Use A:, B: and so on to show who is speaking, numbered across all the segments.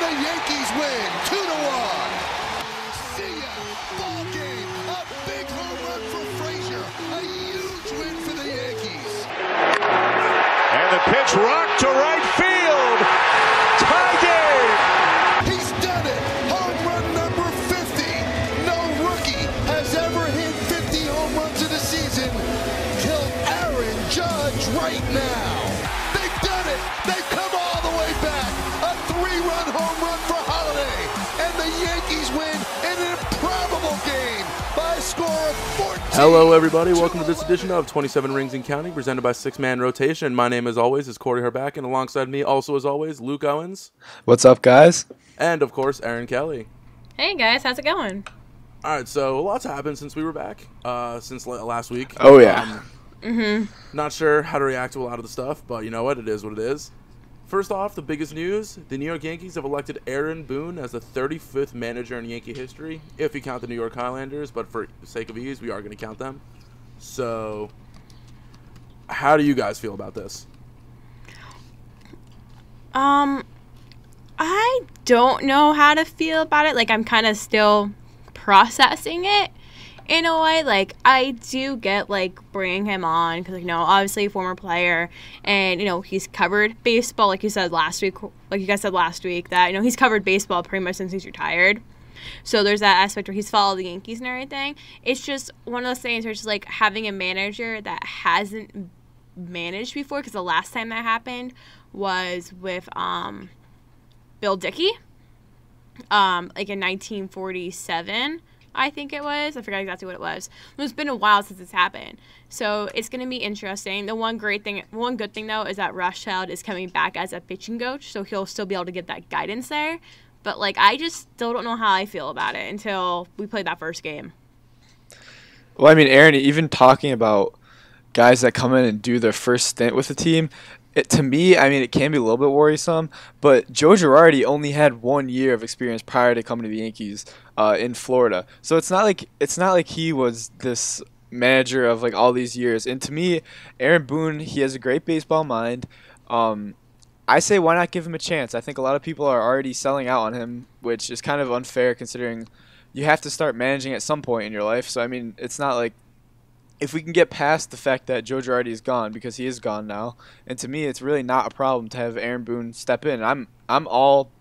A: The Yankees win 2-1. See ya. Ball game. A big home run for Frazier. A huge win for the Yankees.
B: And the pitch rocked to right field. Tie game.
A: He's done it. Home run number 50. No rookie has ever hit 50 home runs in a season till Aaron Judge right now. They've done it. They've come all the way back. A 3-run home run for Holiday. And the Yankees win in an improbable game by a score of 14.
C: Hello, everybody. Welcome to this edition of 27 Rings and Counting, presented by Six Man Rotation. My name, as always, is Corey Herback, and alongside me, also as always, Luke Owens.
D: What's up, guys?
C: And, of course, Aaron Kelly.
E: Hey, guys. How's it going?
C: All right, so a lot's happened since we were back, since last week.
D: Oh, yeah.
C: Not sure how to react to a lot of the stuff, but you know what? It is what it is. First off, the biggest news, the New York Yankees have elected Aaron Boone as the 35th manager in Yankee history, if you count the New York Highlanders, but for the sake of ease, we are going to count them. So, how do you guys feel about this?
E: I don't know how to feel about it. Like, I'm kind of still processing it in a way. Like, I do get, like, bringing him on because, you know, obviously a former player and, you know, he's covered baseball, like you said last week, like you guys said last week, that, you know, he's covered baseball pretty much since he's retired. So there's that aspect where he's followed the Yankees and everything. It's just one of those things where it's just, like, having a manager that hasn't managed before, because the last time that happened was with Bill Dickey, like in 1947, I think it was. I forgot exactly what it was. It's been a while since it's happened. So it's going to be interesting. The one good thing, though, is that Rothschild is coming back as a pitching coach, so he'll still be able to get that guidance there. But, like, I just still don't know how I feel about it until we play that first game.
D: Well, I mean, Aaron, even talking about guys that come in and do their first stint with the team, to me, I mean, it can be a little bit worrisome, but Joe Girardi only had 1 year of experience prior to coming to the Yankees in Florida. So it's not like he was this manager of, like, all these years. And to me, Aaron Boone, he has a great baseball mind. I say why not give him a chance? I think a lot of people are already selling out on him, which is kind of unfair considering you have to start managing at some point in your life. So, I mean, it's not like if we can get past the fact that Joe Girardi is gone, because he is gone now, and to me it's really not a problem to have Aaron Boone step in. I'm all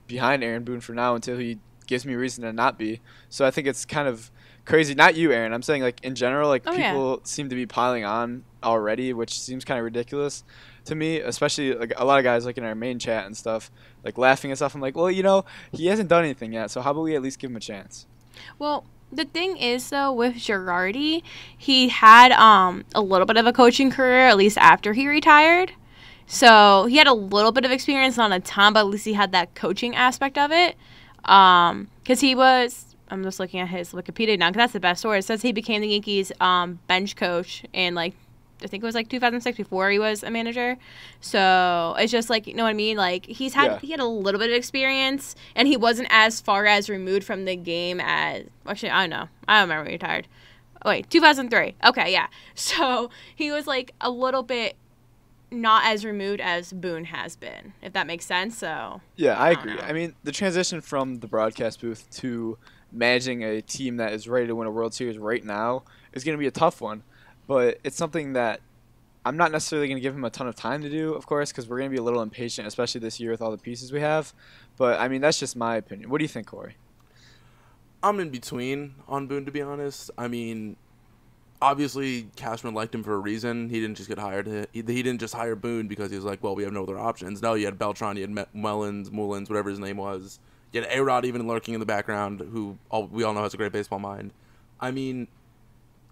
D: behind Aaron Boone for now until he gives me reason to not be. So I think it's kind of crazy. Not you, Aaron. I'm saying, like, in general, like, people seem to be piling on already, which seems kind of ridiculous to me, especially, like, a lot of guys, like, in our main chat and stuff, like, laughing and stuff. I'm like, well, you know, he hasn't done anything yet, so how about we at least give him a chance?
E: Well, the thing is, though, with Girardi, he had a little bit of a coaching career, at least after he retired. So he had a little bit of experience, not a ton, but at least he had that coaching aspect of it. Because he was, I'm just looking at his Wikipedia now, because that's the best source. It says he became the Yankees bench coach in, like, I think it was like 2006 before he was a manager. So it's just like, you know what I mean? Like, he had a little bit of experience, and he wasn't as far as removed from the game as, actually, I don't know. I don't remember when he retired. Oh, wait, 2003. Okay, yeah. So he was like a little bit not as removed as Boone has been, if that makes sense. So
D: yeah, I agree. I mean, the transition from the broadcast booth to managing a team that is ready to win a World Series right now is going to be a tough one. But it's something that I'm not necessarily going to give him a ton of time to do, of course, because we're going to be a little impatient, especially this year with all the pieces we have. But, I mean, that's just my opinion. What do you think, Corey?
C: I'm in between on Boone, to be honest. I mean, obviously, Cashman liked him for a reason. He didn't just get hired. He didn't just hire Boone because he was like, well, we have no other options. No, you had Beltran, you had Mullins, whatever his name was. You had A-Rod even lurking in the background, who we all know has a great baseball mind. I mean,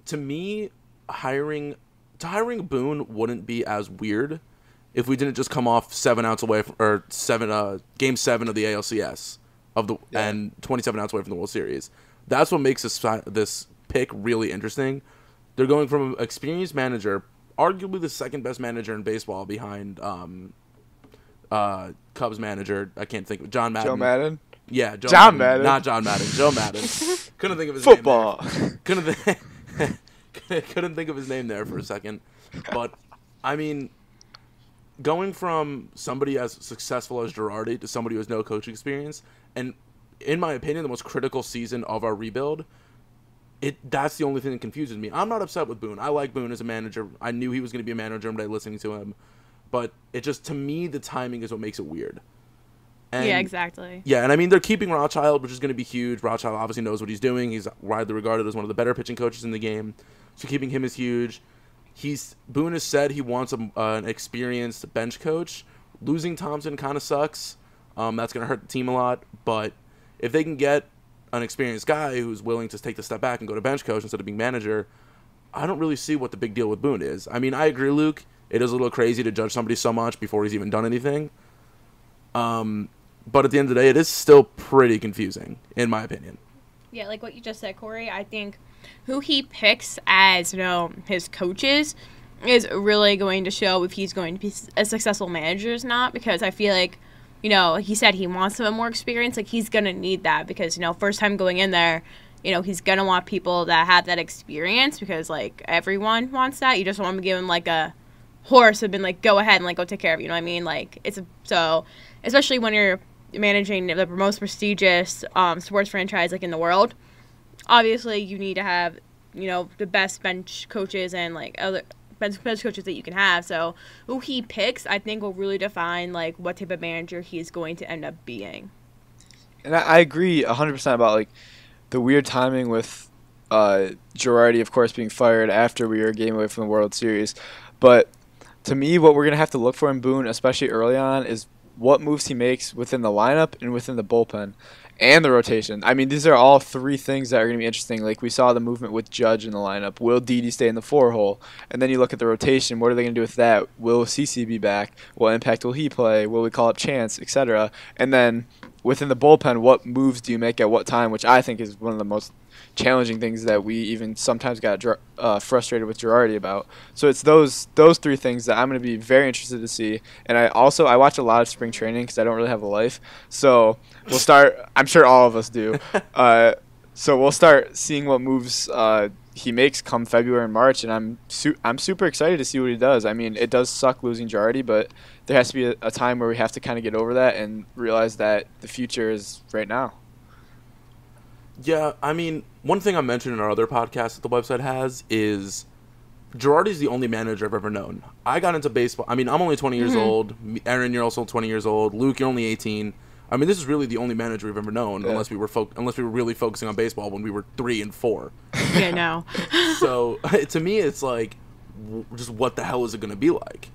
C: to me, hiring Boone wouldn't be as weird if we didn't just come off 7 outs away game 7 of the ALCS and 27 outs away from the World Series. That's what makes this pick really interesting. They're going from an experienced manager, arguably the second best manager in baseball behind Cubs manager. I can't think of John Madden.
D: Joe Madden.
C: Yeah,
D: John Madden.
C: Not John Madden. Joe Madden. Couldn't think of his
D: football.
C: name. Couldn't think of his name there for a second. But, I mean, going from somebody as successful as Girardi to somebody who has no coaching experience, and in my opinion, the most critical season of our rebuild, that's the only thing that confuses me. I'm not upset with Boone. I like Boone as a manager. I knew he was going to be a manager by listening to him. But it just, to me, the timing is what makes it weird. And,
E: yeah, exactly.
C: Yeah, and I mean, they're keeping Rothschild, which is going to be huge. Rothschild obviously knows what he's doing. He's widely regarded as one of the better pitching coaches in the game. So keeping him is huge. Boone has said he wants an experienced bench coach. Losing Thompson kind of sucks. That's going to hurt the team a lot. But if they can get an experienced guy who's willing to take the step back and go to bench coach instead of being manager, I don't really see what the big deal with Boone is. I mean, I agree, Luke. It is a little crazy to judge somebody so much before he's even done anything. But at the end of the day, it is still pretty confusing, in my opinion.
E: Yeah, like what you just said, Corey, I think who he picks as, his coaches is really going to show if he's going to be a successful manager or not, because I feel like, he said he wants some more experience. Like, he's going to need that because, first time going in there, he's going to want people that have that experience because, like, everyone wants that. You just want to give him, like, a horse and been like, go ahead and, like, go take care of it. You know what I mean? Like, so, especially when you're managing the most prestigious sports franchise, like, in the world, obviously you need to have, the best bench coaches and, like, other bench coaches that you can have. So who he picks, I think, will really define, like, what type of manager he's going to end up being.
D: And I agree 100% about, like, the weird timing with Girardi, of course, being fired after we were a game away from the World Series. But to me, what we're going to have to look for in Boone, especially early on, is what moves he makes within the lineup and within the bullpen and the rotation. I mean, these are all three things that are going to be interesting. Like, we saw the movement with Judge in the lineup. Will Didi stay in the 4-hole? And then you look at the rotation. What are they going to do with that? Will CC be back? What impact will he play? Will we call up Chance, etc.? And then within the bullpen, what moves do you make at what time, which I think is one of the most challenging things that we even sometimes got frustrated with Girardi about. So it's those three things that I'm going to be very interested to see. And I watch a lot of spring training because I don't really have a life. So we'll start. I'm sure all of us do. So we'll start seeing what moves he makes come February and March, and I'm super excited to see what he does. I mean, it does suck losing Girardi, but there has to be a time where we have to kind of get over that and realize that the future is right now.
C: Yeah, I mean, one thing I mentioned in our other podcast that the website has is Girardi's the only manager I've ever known. I got into baseball. I mean, I'm only 20 years old. Aaron, you're also 20 years old. Luke, you're only 18. I mean, this is really the only manager we've ever known, unless we were really focusing on baseball when we were 3 and 4.
E: Yeah, no.
C: So to me, it's like, just what the hell is it going to be like?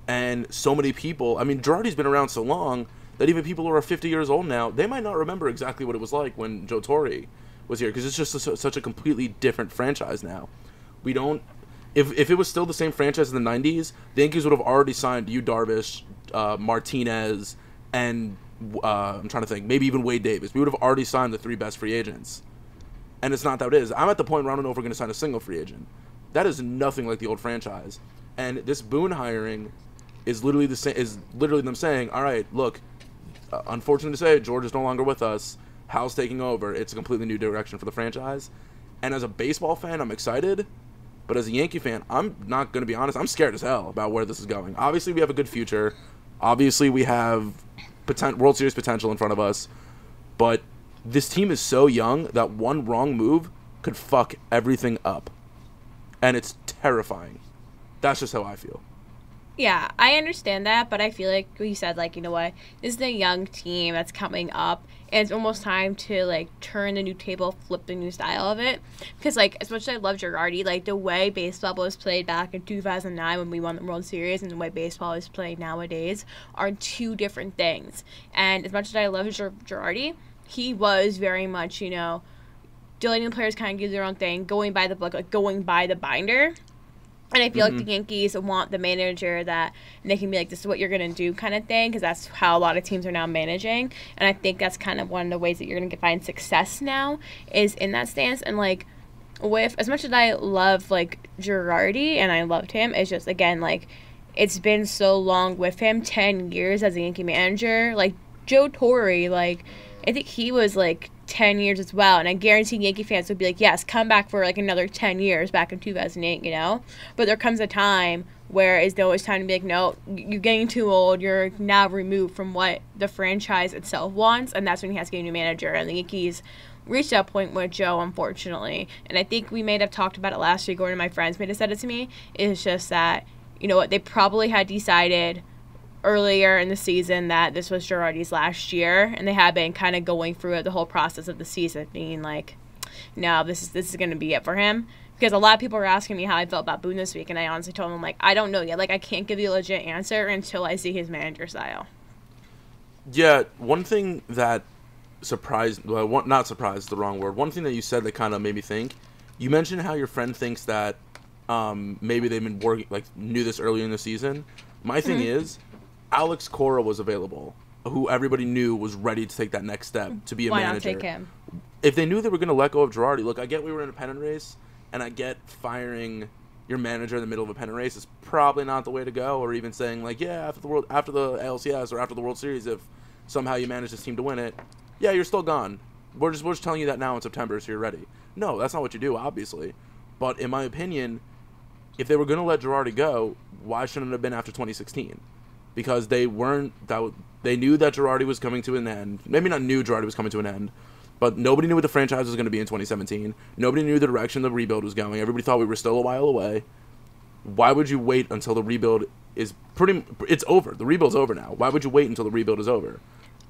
C: And so many people. I mean, Girardi's been around so long that even people who are 50 years old now, they might not remember exactly what it was like when Joe Torre was here, because it's just such a completely different franchise now. We don't. If it was still the same franchise in the 90s, the Yankees would have already signed Yu Darvish, Martinez, and I'm trying to think, maybe even Wade Davis. We would have already signed the 3 best free agents. And it's not that it is. I'm at the point where I don't know if we're going to sign a single free agent. That is nothing like the old franchise. And this Boone hiring is literally them saying, all right, look, unfortunate to say, George is no longer with us. Hal's taking over. It's a completely new direction for the franchise. And as a baseball fan, I'm excited. But as a Yankee fan, I'm not going to be honest. I'm scared as hell about where this is going. Obviously, we have a good future. Obviously, we have World Series potential in front of us. But this team is so young that one wrong move could fuck everything up. And it's terrifying. That's just how I feel.
E: Yeah, I understand that, but I feel like you said, like, you know what, this is a young team that's coming up, and it's almost time to, like, turn the new table, flip the new style of it, because, like, as much as I love Girardi, like, the way baseball was played back in 2009 when we won the World Series and the way baseball is played nowadays are two different things, and as much as I love Girardi, he was very much, letting the players kind of do their own thing, going by the book, like, going by the binder. And I feel like the Yankees want the manager that they can be like, this is what you're going to do kind of thing, because that's how a lot of teams are now managing. And I think that's kind of one of the ways that you're going to find success now is in that stance. And, like, with as much as I love, like, Girardi, and I loved him, it's just, again, like, it's been so long with him, 10 years as a Yankee manager. Like, Joe Torre, like, I think he was, like, 10 years as well, and I guarantee Yankee fans would be like, yes, come back for like another 10 years back in 2008, But there comes a time Whereas though it's time to be like, no, you're getting too old. You're now removed from what the franchise itself wants, and that's when he has to get a new manager. And the Yankees reached that point with Joe, unfortunately. And I think we may have talked about it last week, or one of my friends may have said it to me. It's just that, you know what, they probably had decided earlier in the season that this was Girardi's last year, and they had been kind of going through it the whole process of the season, being like, no, this is going to be it for him. Because a lot of people were asking me how I felt about Boone this week, and I honestly told them, like, I don't know yet. Like, I can't give you a legit answer until I see his manager style.
C: Yeah, one thing that surprised, well, not surprised, the wrong word. One thing that you said that kind of made me think, you mentioned how your friend thinks that maybe they've been working, like, knew this earlier in the season. My thing is, Alex Cora was available, who everybody knew was ready to take that next step to be a manager. Why not take him? If they knew they were going to let go of Girardi, look, I get we were in a pennant race, and I get firing your manager in the middle of a pennant race is probably not the way to go, or even saying, like, yeah, after the ALCS or after the World Series, if somehow you manage this team to win it, yeah, you're still gone. We're just telling you that now in September, so you're ready. No, that's not what you do, obviously. But in my opinion, if they were going to let Girardi go, why shouldn't it have been after 2016? Because they knew that Girardi was coming to an end. Maybe not knew Girardi was coming to an end, but nobody knew what the franchise was going to be in 2017. Nobody knew the direction the rebuild was going. Everybody thought we were still a while away. Why would you wait until the rebuild is it's over? The rebuild's over now. Why would you wait until the rebuild is over?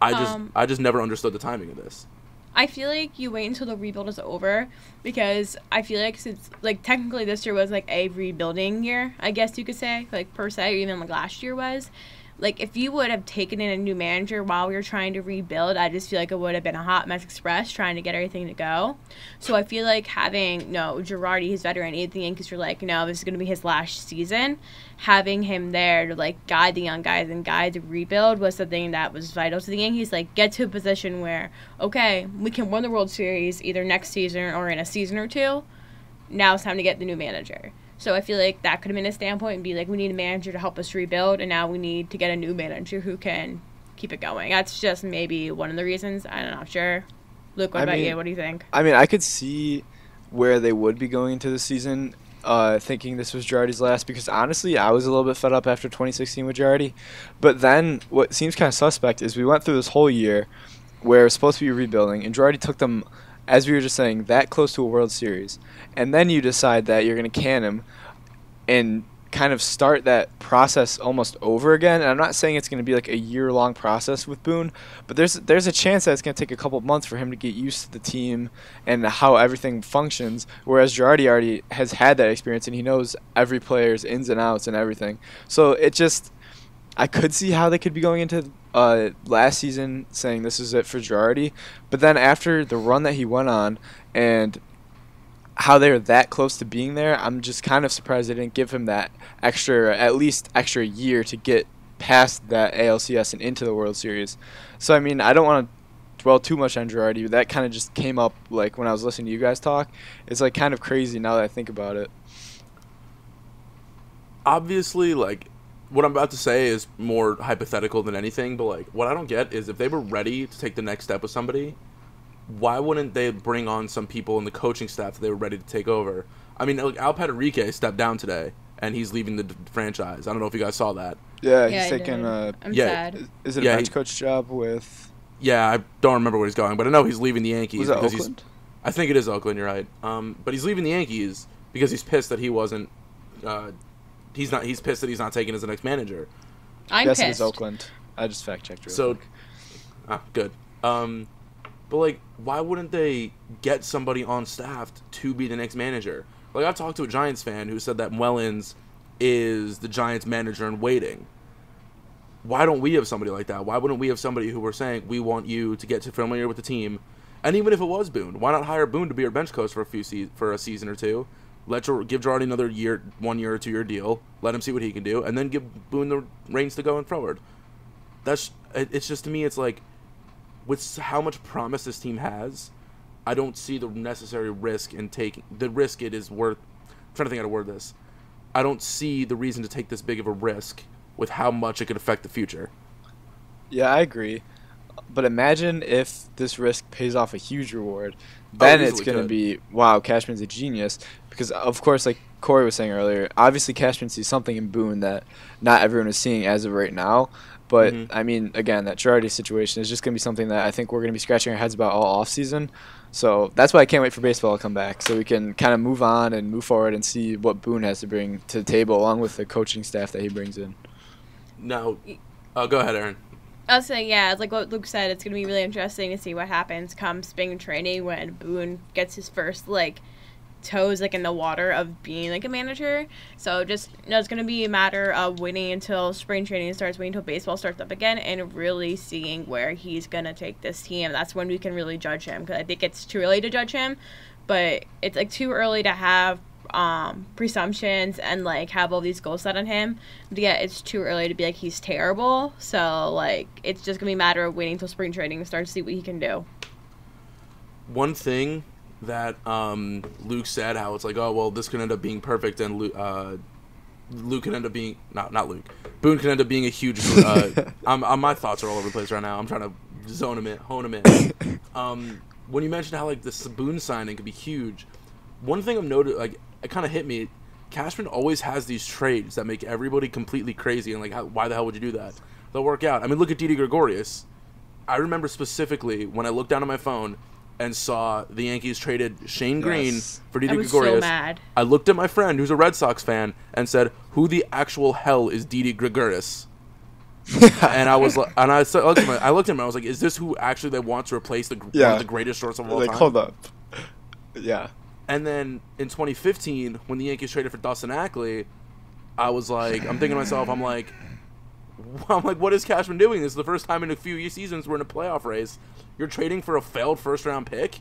C: I just never understood the timing of this.
E: I feel like you wait until the rebuild is over because I feel like since, like, technically this year was, like, a rebuilding year, I guess you could say, like, per se, or even, like, last year was. Like, if you would have taken in a new manager while we were trying to rebuild, I just feel like it would have been a hot mess express trying to get everything to go. So I feel like having, Girardi, his veteran, the Yankees were like, no, this is going to be his last season. Having him there to, like, guide the young guys and guide the rebuild was something that was vital to the Yankees. Like, get to a position where, okay, we can win the World Series either next season or in a season or two. Now it's time to get the new manager. So I feel like that could have been a standpoint and be like, we need a manager to help us rebuild, and now we need to get a new manager who can keep it going. That's just maybe one of the reasons. I'm not sure. Luke, what about you? What do you think?
D: I mean, I could see where they would be going into the season thinking this was Girardi's last, because honestly, I was a little bit fed up after 2016 with Girardi. But then what seems kind of suspect is we went through this whole year where it's supposed to be rebuilding, and Girardi took them, as we were just saying, that close to a World Series. And then you decide that you're going to can him and kind of start that process almost over again. And I'm not saying it's going to be like a year-long process with Boone, but there's a chance that it's going to take a couple of months for him to get used to the team and how everything functions, whereas Girardi already has had that experience and he knows every player's ins and outs and everything. So it just, I could see how they could be going into last season saying this is it for Girardi, but then after the run that he went on and how they were that close to being there, I'm just kind of surprised they didn't give him that at least extra year to get past that ALCS and into the World Series. So, I mean, I don't want to dwell too much on Girardi, but that kind of just came up, like, when I was listening to you guys talk. It's, like, kind of crazy now that I think about it.
C: Obviously, like, what I'm about to say is more hypothetical than anything, but, like, what I don't get is if they were ready to take the next step with somebody, why wouldn't they bring on some people in the coaching staff that they were ready to take over? I mean, like, Al Patrique stepped down today, and he's leaving the franchise. I don't know if you guys saw that.
D: Yeah, he's taking
E: I'm sad.
D: Is it a bench coach job with?
C: Yeah, I don't remember where he's going, but I know he's leaving the Yankees.
D: Was that Oakland?
C: I think it is Oakland. You're right. But he's leaving the Yankees because he's pissed that he wasn't. He's pissed that he's not taken as the next manager.
E: I'm
D: pissed.
E: Yes,
D: it is Oakland. I just fact checked.
C: Good. But, like, why wouldn't they get somebody on staff to be the next manager? Like, I've talked to a Giants fan who said that Mullins is the Giants manager in waiting. Why don't we have somebody like that? Why wouldn't we have somebody who we're saying, we want you to get familiar with the team? And even if it was Boone, why not hire Boone to be our bench coach for a season or two? Give Girardi another 1 year or 2 year deal. Let him see what he can do, and then give Boone the reins to going forward. It's just, to me, it's like, with how much promise this team has, I don't see the necessary risk in taking the risk it is worth. I'm trying to think how to word this. I don't see the reason to take this big of a risk with how much it could affect the future.
D: Yeah, I agree. But imagine if this risk pays off a huge reward. Then it's going to be, wow, Cashman's a genius. Because, of course, like, Corey was saying earlier, obviously Cashman sees something in Boone that not everyone is seeing as of right now. But, I mean, again, that Girardi situation is just going to be something that I think we're going to be scratching our heads about all offseason. So that's why I can't wait for baseball to come back, so we can kind of move on and move forward and see what Boone has to bring to the table along with the coaching staff that he brings in.
C: Now, go ahead, Aaron.
E: I was saying, yeah, it's like what Luke said, it's going to be really interesting to see what happens come spring training when Boone gets his first, toes in the water of being a manager. So just it's going to be a matter of waiting until spring training starts, waiting until baseball starts up again, and really seeing where he's going to take this team. That's when we can really judge him, because I think it's too early to judge him, but it's too early to have presumptions and have all these goals set on him. But yeah, it's too early to be he's terrible. So it's just gonna be a matter of waiting until spring training to start to see what he can do.
C: One thing that Luke said, how it's oh well, this could end up being perfect, and Luke could end up being not Luke. Boone could end up being a huge. My thoughts are all over the place right now. I'm trying to hone him in. When you mentioned how the Boone signing could be huge, one thing I've noted, it kind of hit me. Cashman always has these trades that make everybody completely crazy, and why the hell would you do that? They'll work out. I mean, look at Didi Gregorius. I remember specifically when I looked down at my phone and saw the Yankees traded Shane Green for Didi Gregorius.
E: So mad.
C: I looked at my friend who's a Red Sox fan and said, "Who the actual hell is Didi Gregorius?" And I was like, and I looked at him and I was like, "Is this who actually they want to replace one of the greatest shorts of all time?"
D: Hold up. Yeah.
C: And then in 2015, when the Yankees traded for Dustin Ackley, I was like, I'm thinking to myself, I'm like, what is Cashman doing? This is the first time in a few seasons we're in a playoff race. You're trading for a failed first-round pick?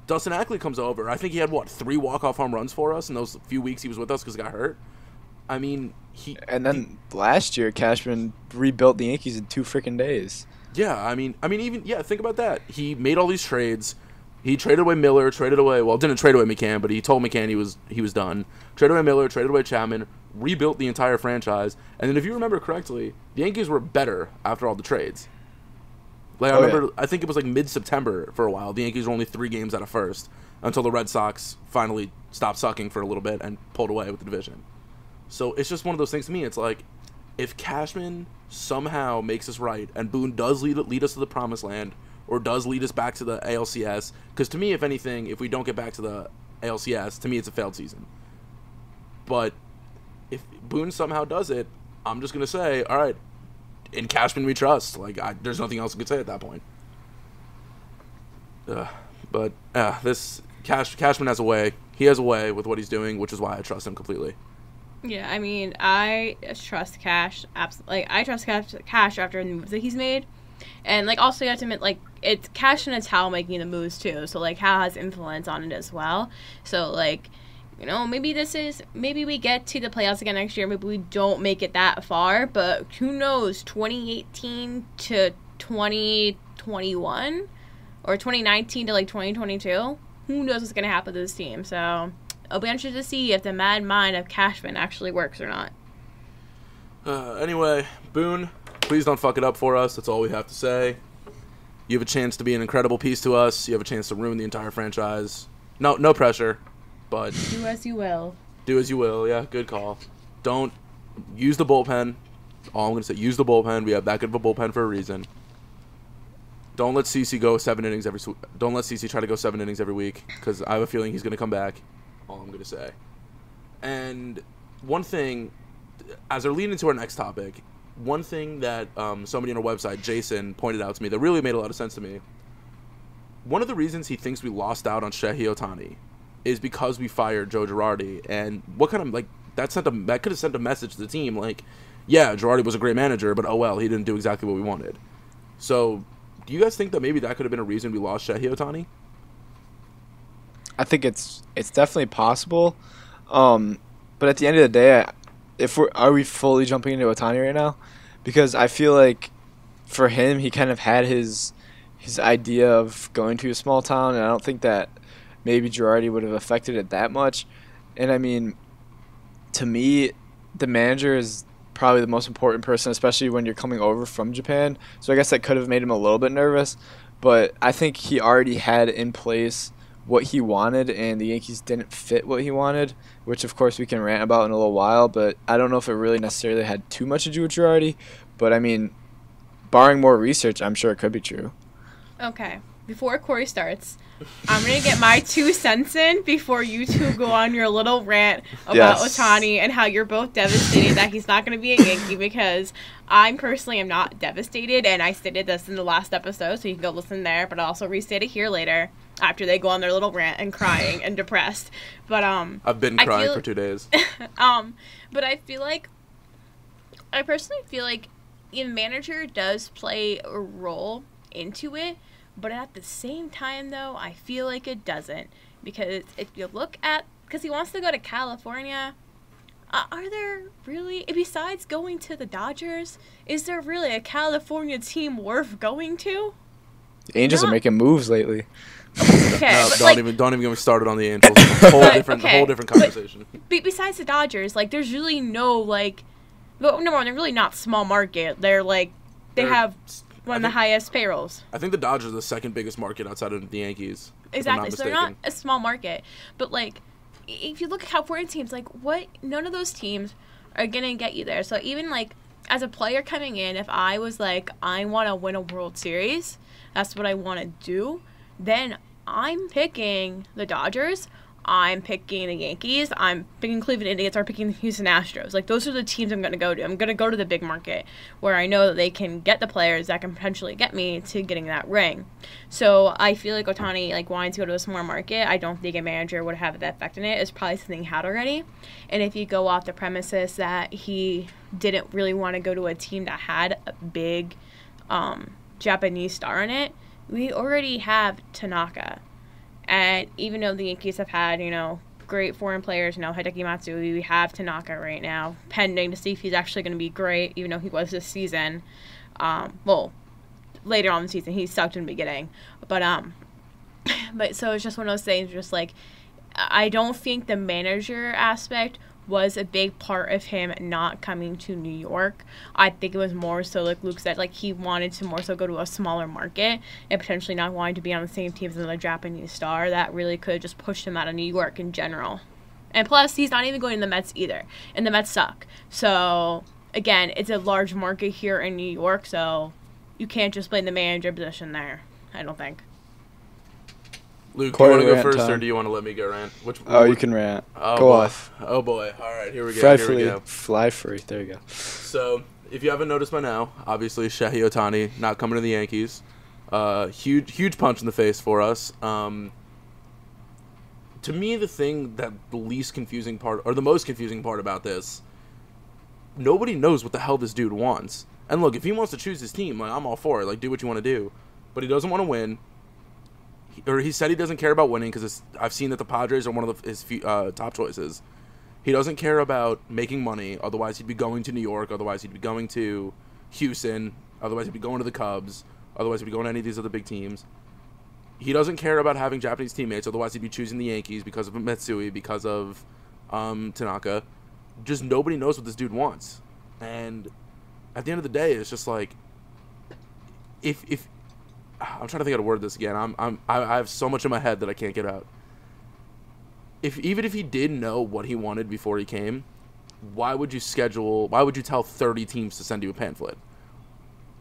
C: Dustin Ackley comes over. I think he had, 3 walk-off home runs for us in those few weeks he was with us because he got hurt. I mean,
D: last year, Cashman rebuilt the Yankees in 2 freaking days.
C: Yeah, I mean, think about that. He made all these trades. He traded away Miller, didn't trade away McCann, but he told McCann he was done. Traded away Miller, traded away Chapman, rebuilt the entire franchise. And then if you remember correctly, the Yankees were better after all the trades. I think it was mid-September for a while. The Yankees were only 3 games out of first until the Red Sox finally stopped sucking for a little bit and pulled away with the division. So it's just one of those things to me. It's if Cashman somehow makes us right and Boone does lead us to the promised land, or does lead us back to the ALCS. Because to me, if anything, if we don't get back to the ALCS, to me it's a failed season. But if Boone somehow does it, I'm just going to say, all right, in Cashman we trust. There's nothing else I could say at that point. This Cashman has a way. He has a way with what he's doing, which is why I trust him completely.
E: Yeah, I mean, I trust Cash. Absolutely, I trust Cash after the moves that he's made. And, also, you have to admit, it's Cash and it's Hal making the moves, too. So, Hal has influence on it as well. So, maybe we get to the playoffs again next year. Maybe we don't make it that far. But who knows, 2018 to 2021? Or 2019 to, 2022? Who knows what's going to happen to this team? So, it'll be interesting to see if the mad mind of Cashman actually works or not.
C: Anyway, Boone, please don't fuck it up for us. That's all we have to say. You have a chance to be an incredible piece to us. You have a chance to ruin the entire franchise. No pressure, but
E: do as you will.
C: Do as you will. Yeah, good call. Don't use the bullpen. All I'm gonna say, use the bullpen. We have that good of a bullpen for a reason. Don't let CC go 7 innings every. Don't let CC try to go 7 innings every week, because I have a feeling he's gonna come back. All I'm gonna say. And one thing, as we're leading into our next topic, one thing that somebody on our website, Jason, pointed out to me that really made a lot of sense to me. One of the reasons he thinks we lost out on Shohei Ohtani is because we fired Joe Girardi. And what kind of that could have sent a message to the team yeah, Girardi was a great manager, but oh well, he didn't do exactly what we wanted. So, do you guys think that maybe that could have been a reason we lost Shohei Ohtani?
D: I think it's definitely possible. But at the end of the day, are we fully jumping into Ohtani right now? Because I feel like for him, he kind of had his idea of going to a small town, and I don't think that maybe Girardi would have affected it that much. And I mean, to me, the manager is probably the most important person, especially when you're coming over from Japan. So I guess that could have made him a little bit nervous. But I think he already had in place what he wanted, and the Yankees didn't fit what he wanted, which of course we can rant about in a little while, but I don't know if it really necessarily had too much to do with Girardi, but I mean, barring more research, I'm sure it could be true.
E: Okay, before Corey starts, I'm going to get my 2 cents in before you two go on your little rant about Ohtani and how you're both devastated that he's not going to be a Yankee, because I personally am not devastated, and I stated this in the last episode, so you can go listen there, but I'll also restate it here later after they go on their little rant and crying and depressed. But
C: I've been crying for 2 days.
E: But I personally feel like the manager does play a role into it, but at the same time, though, I feel like it doesn't. Because if you look at, because he wants to go to California, are there really, besides going to the Dodgers, is there really a California team worth going to?
D: The Angels are making moves lately.
E: Okay,
C: no, don't even get me started on the Angels. Whole different conversation.
E: But besides the Dodgers, like, there's really no, like, well, number one, they're really not small market. They're like, they have one of the highest payrolls.
C: I think the Dodgers are the second biggest market outside of the Yankees.
E: Exactly, so they're not a small market. But, like, if you look at California teams, like, what, none of those teams are going to get you there. So even, like, as a player coming in, if I was like, I want to win a World Series, that's what I want to do, then I'm picking the Dodgers, I'm picking the Yankees, I'm picking Cleveland Indians, or picking the Houston Astros. Like, those are the teams I'm going to go to. I'm going to go to the big market where I know that they can get the players that can potentially get me to getting that ring. So I feel like Ohtani, like, wanting to go to a smaller market, I don't think a manager would have that effect in it. It's probably something he had already. And if you go off the premises that he didn't really want to go to a team that had a big Japanese star in it, we already have Tanaka. And even though the Yankees have had, great foreign players, Hideki Matsui, we have Tanaka right now, pending to see if he's actually going to be great, even though he was this season. Well, later on in the season, he sucked in the beginning. But so it's just one of those things, just like, I don't think the manager aspect was a big part of him not coming to New York. I think it was more so, like Luke said, like, he wanted to more so go to a smaller market and potentially not wanting to be on the same team as another Japanese star. That really could have just pushed him out of New York in general. And plus, he's not even going to the Mets either, and the Mets suck. So, again, it's a large market here in New York, so you can't just play the manager position there, I don't think.
C: Luke, you want to go first, or do you want to let me go rant?
D: You can rant.
C: Oh,
D: go off.
C: Oh, boy. All right, here we go.
D: Fly free. There you go.
C: So, if you haven't noticed by now, obviously, Shohei Ohtani not coming to the Yankees. Huge punch in the face for us. To me, the least confusing part, or the most confusing part about this, nobody knows what the hell this dude wants. And look, if he wants to choose his team, like, I'm all for it. Like, do what you want to do. But he doesn't want to win. He said he doesn't care about winning because I've seen that the Padres are one of his top choices. He doesn't care about making money, otherwise he'd be going to New York, otherwise he'd be going to Houston, otherwise he'd be going to the Cubs, otherwise he'd be going to any of these other big teams. He doesn't care about having Japanese teammates, otherwise he'd be choosing the Yankees because of Matsui, because of Tanaka. Just nobody knows what this dude wants. And at the end of the day, it's just like, if I'm trying to think how to word this again. I have so much in my head that I can't get out. Even if he did know what he wanted before he came, why would you tell 30 teams to send you a pamphlet?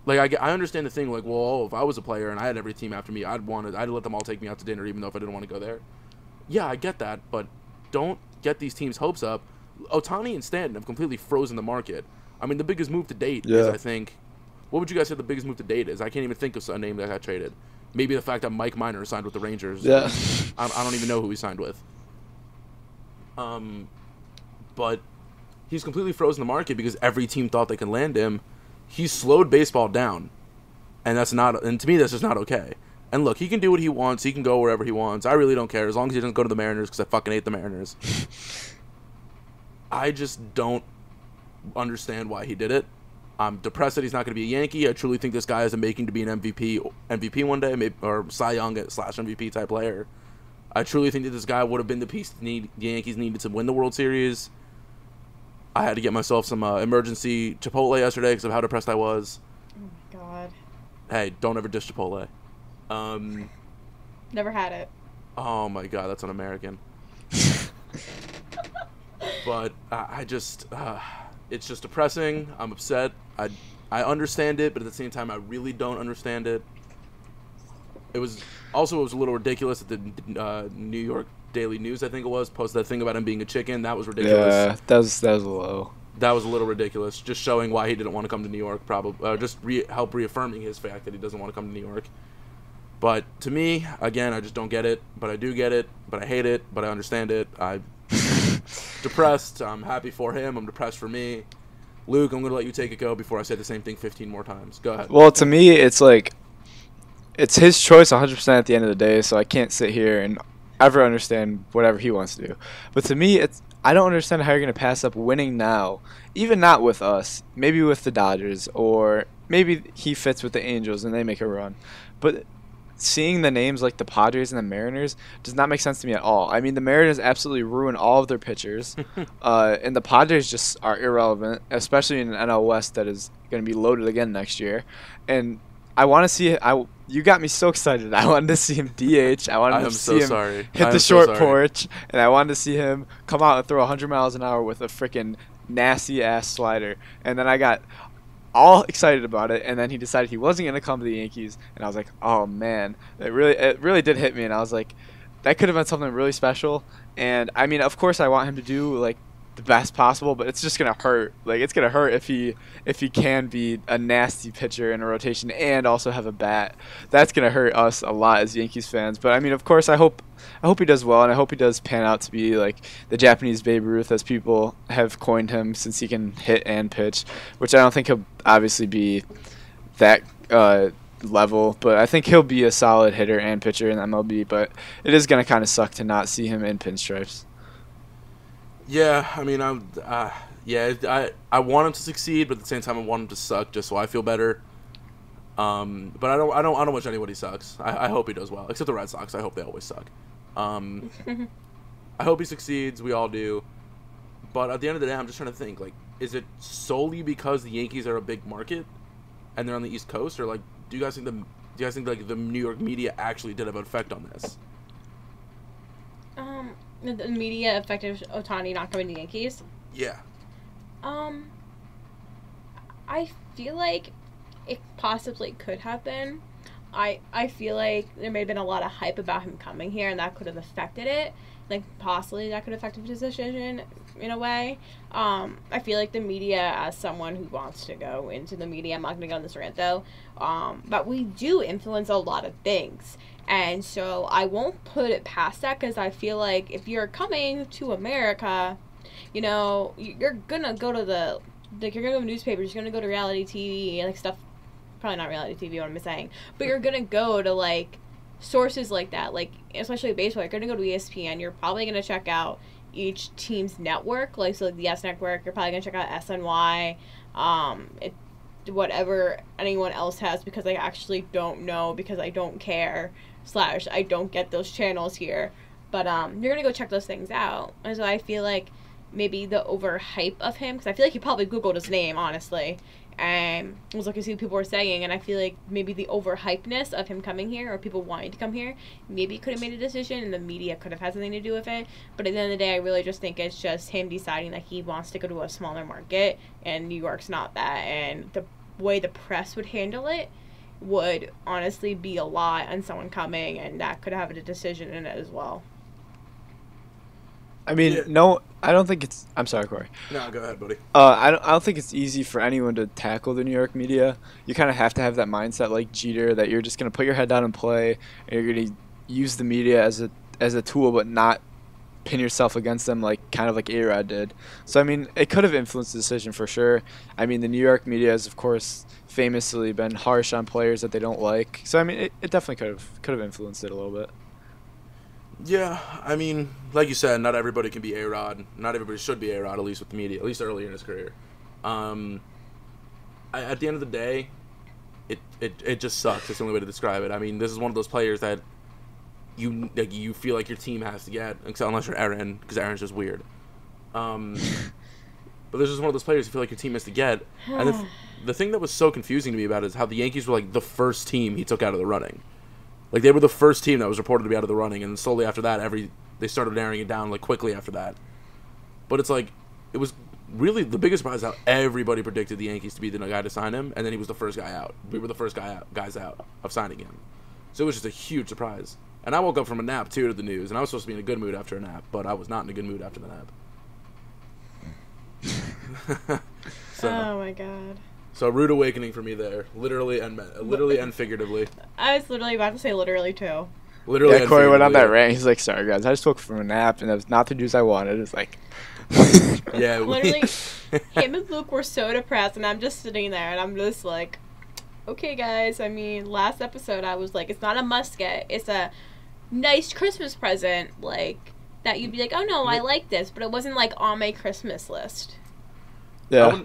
C: Like, I understand the thing, like, well, if I was a player and I had every team after me, I'd let them all take me out to dinner even though if I didn't want to go there. Yeah, I get that, but don't get these teams' hopes up. Ohtani and Stanton have completely frozen the market. I mean, the biggest move to date is, I think, what would you guys say the biggest move to date is? I can't even think of a name that got traded. Maybe the fact that Mike Minor signed with the Rangers.
D: Yeah.
C: I don't even know who he signed with. But he's completely frozen the market because every team thought they can land him. He's slowed baseball down. And to me, that's just not okay. And look, he can do what he wants. He can go wherever he wants. I really don't care as long as he doesn't go to the Mariners because I fucking hate the Mariners. I just don't understand why he did it. I'm depressed that he's not going to be a Yankee. I truly think this guy has a making to be an MVP one day, maybe, or Cy Young / MVP type player. I truly think that this guy would have been the piece the Yankees needed to win the World Series. I had to get myself some emergency Chipotle yesterday because of how depressed I was.
E: Oh my god.
C: Hey, don't ever dish Chipotle.
E: Never had it.
C: Oh my God, that's un-American. But it's just depressing. I'm upset. I understand it, but at the same time, I really don't understand it. It was a little ridiculous that the New York Daily News, I think it was, posted that thing about him being a chicken. That was ridiculous.
D: Yeah, that was low.
C: That was a little ridiculous. Just showing why he didn't want to come to New York, probably. Just help reaffirming his fact that he doesn't want to come to New York. But to me, again, I just don't get it. But I do get it. But I hate it. But I understand it. I'm depressed. I'm happy for him. I'm depressed for me. Luke, I'm going to let you take it go before I say the same thing 15 more times. Go ahead.
D: Well, to me, it's like it's his choice 100% at the end of the day, so I can't sit here and ever understand whatever he wants to do. But to me, I don't understand how you're going to pass up winning now, even not with us, maybe with the Dodgers, or maybe he fits with the Angels and they make a run. But seeing the names like the Padres and the Mariners does not make sense to me at all. I mean, the Mariners absolutely ruin all of their pitchers, and the Padres just are irrelevant, especially in an NL West that is going to be loaded again next year. And I want to see you got me so excited. I wanted to see him DH. I wanted to see him hit the short porch, and I wanted to see him come out and throw 100 miles an hour with a freaking nasty ass slider. And then I got all excited about it, and then he decided he wasn't going to come to the Yankees, and I was like, oh man, it really did hit me, and I was like, that could have been something really special. And I mean, of course I want him to do like the best possible, but it's just gonna hurt. Like, it's gonna hurt if he can be a nasty pitcher in a rotation and also have a bat. That's gonna hurt us a lot as Yankees fans. But I mean, of course, I hope he does well, and I hope he does pan out to be like the Japanese Babe Ruth, as people have coined him, since he can hit and pitch, which I don't think he'll obviously be that level, but I think he'll be a solid hitter and pitcher in MLB. But it is gonna kind of suck to not see him in pinstripes.
C: Yeah, I mean, I want him to succeed, but at the same time, I want him to suck just so I feel better. But I don't wish anybody sucks. I hope he does well, except the Red Sox. I hope they always suck. I hope he succeeds. We all do. But at the end of the day, I'm just trying to think, like, is it solely because the Yankees are a big market and they're on the East Coast, or like, do you guys think like the New York media actually did have an effect on this?
E: The media affected Ohtani not coming to the Yankees?
C: Yeah.
E: I feel like it possibly could have been. I feel like there may have been a lot of hype about him coming here, and that could have affected it. Like, possibly that could have affected his decision in a way. I feel like the media, as someone who wants to go into the media, I'm not going to go on this rant though, but we do influence a lot of things. And so I won't put it past that, because I feel like if you're coming to America, you know, you're going to go to you're going to go to newspapers, you're going to go to reality TV, like stuff, probably not reality TV, what I'm saying, but you're going to go to, like, sources like that, like, especially baseball, you're going to go to ESPN, you're probably going to check out each team's network, like, so like the S Network, you're probably going to check out SNY, whatever anyone else has, because I actually don't know, because I don't care, / I don't get those channels here, but you're gonna go check those things out. And so I feel like maybe the overhype of him, because I feel like he probably Googled his name, honestly, and was looking to see what people were saying, and I feel like maybe the overhypeness of him coming here, or people wanting to come here, maybe could have made a decision, and the media could have had something to do with it. But at the end of the day, I really just think it's just him deciding that he wants to go to a smaller market, and New York's not that, and the way the press would handle it would honestly be a lot on someone coming, and that could have a decision in it as well.
D: I mean, no, I don't think it's. I'm sorry, Corey.
C: No, go ahead, buddy.
D: I don't think it's easy for anyone to tackle the New York media. You kind of have to have that mindset, like Jeter, that you're just gonna put your head down and play, and you're gonna use the media as a tool, but not pin yourself against them, like kind of like A-Rod did. So I mean, it could have influenced the decision for sure. I mean, the New York media has, of course, famously been harsh on players that they don't like. So I mean, it definitely could have influenced it a little bit.
C: Yeah, I mean, like you said, not everybody can be A-Rod. Not everybody should be A-Rod, at least with the media, at least early in his career. At the end of the day, it just sucks. That's the only way to describe it. I mean, this is one of those players that you feel like your team has to get, except unless you're Aaron, because Aaron's just weird. But this is one of those players you feel like your team has to get. And the thing that was so confusing to me about it is how the Yankees were like the first team he took out of the running. Like, they were the first team that was reported to be out of the running, and slowly after that, they started narrowing it down, like, quickly after that. But it's like, it was really the biggest surprise how everybody predicted the Yankees to be the guy to sign him, and then he was the first guy out. We were the first guys out of signing him. So it was just a huge surprise. And I woke up from a nap, too, to the news, and I was supposed to be in a good mood after a nap, but I was not in a good mood after the nap.
E: Oh, my God.
C: So a rude awakening for me there, literally and figuratively.
E: I was literally about to say literally, too.
C: Literally.
D: Yeah, Corey went on that rant. He's like, "Sorry guys, I just woke from a nap and that was not the news I wanted." It's like,
C: yeah,
E: literally, him and Luke were so depressed, and I'm just sitting there, and I'm just like, okay, guys. I mean, last episode I was like, it's not a must get. It's a nice Christmas present, like that you'd be like, oh no, I like this, but it wasn't like on my Christmas list.
D: yeah.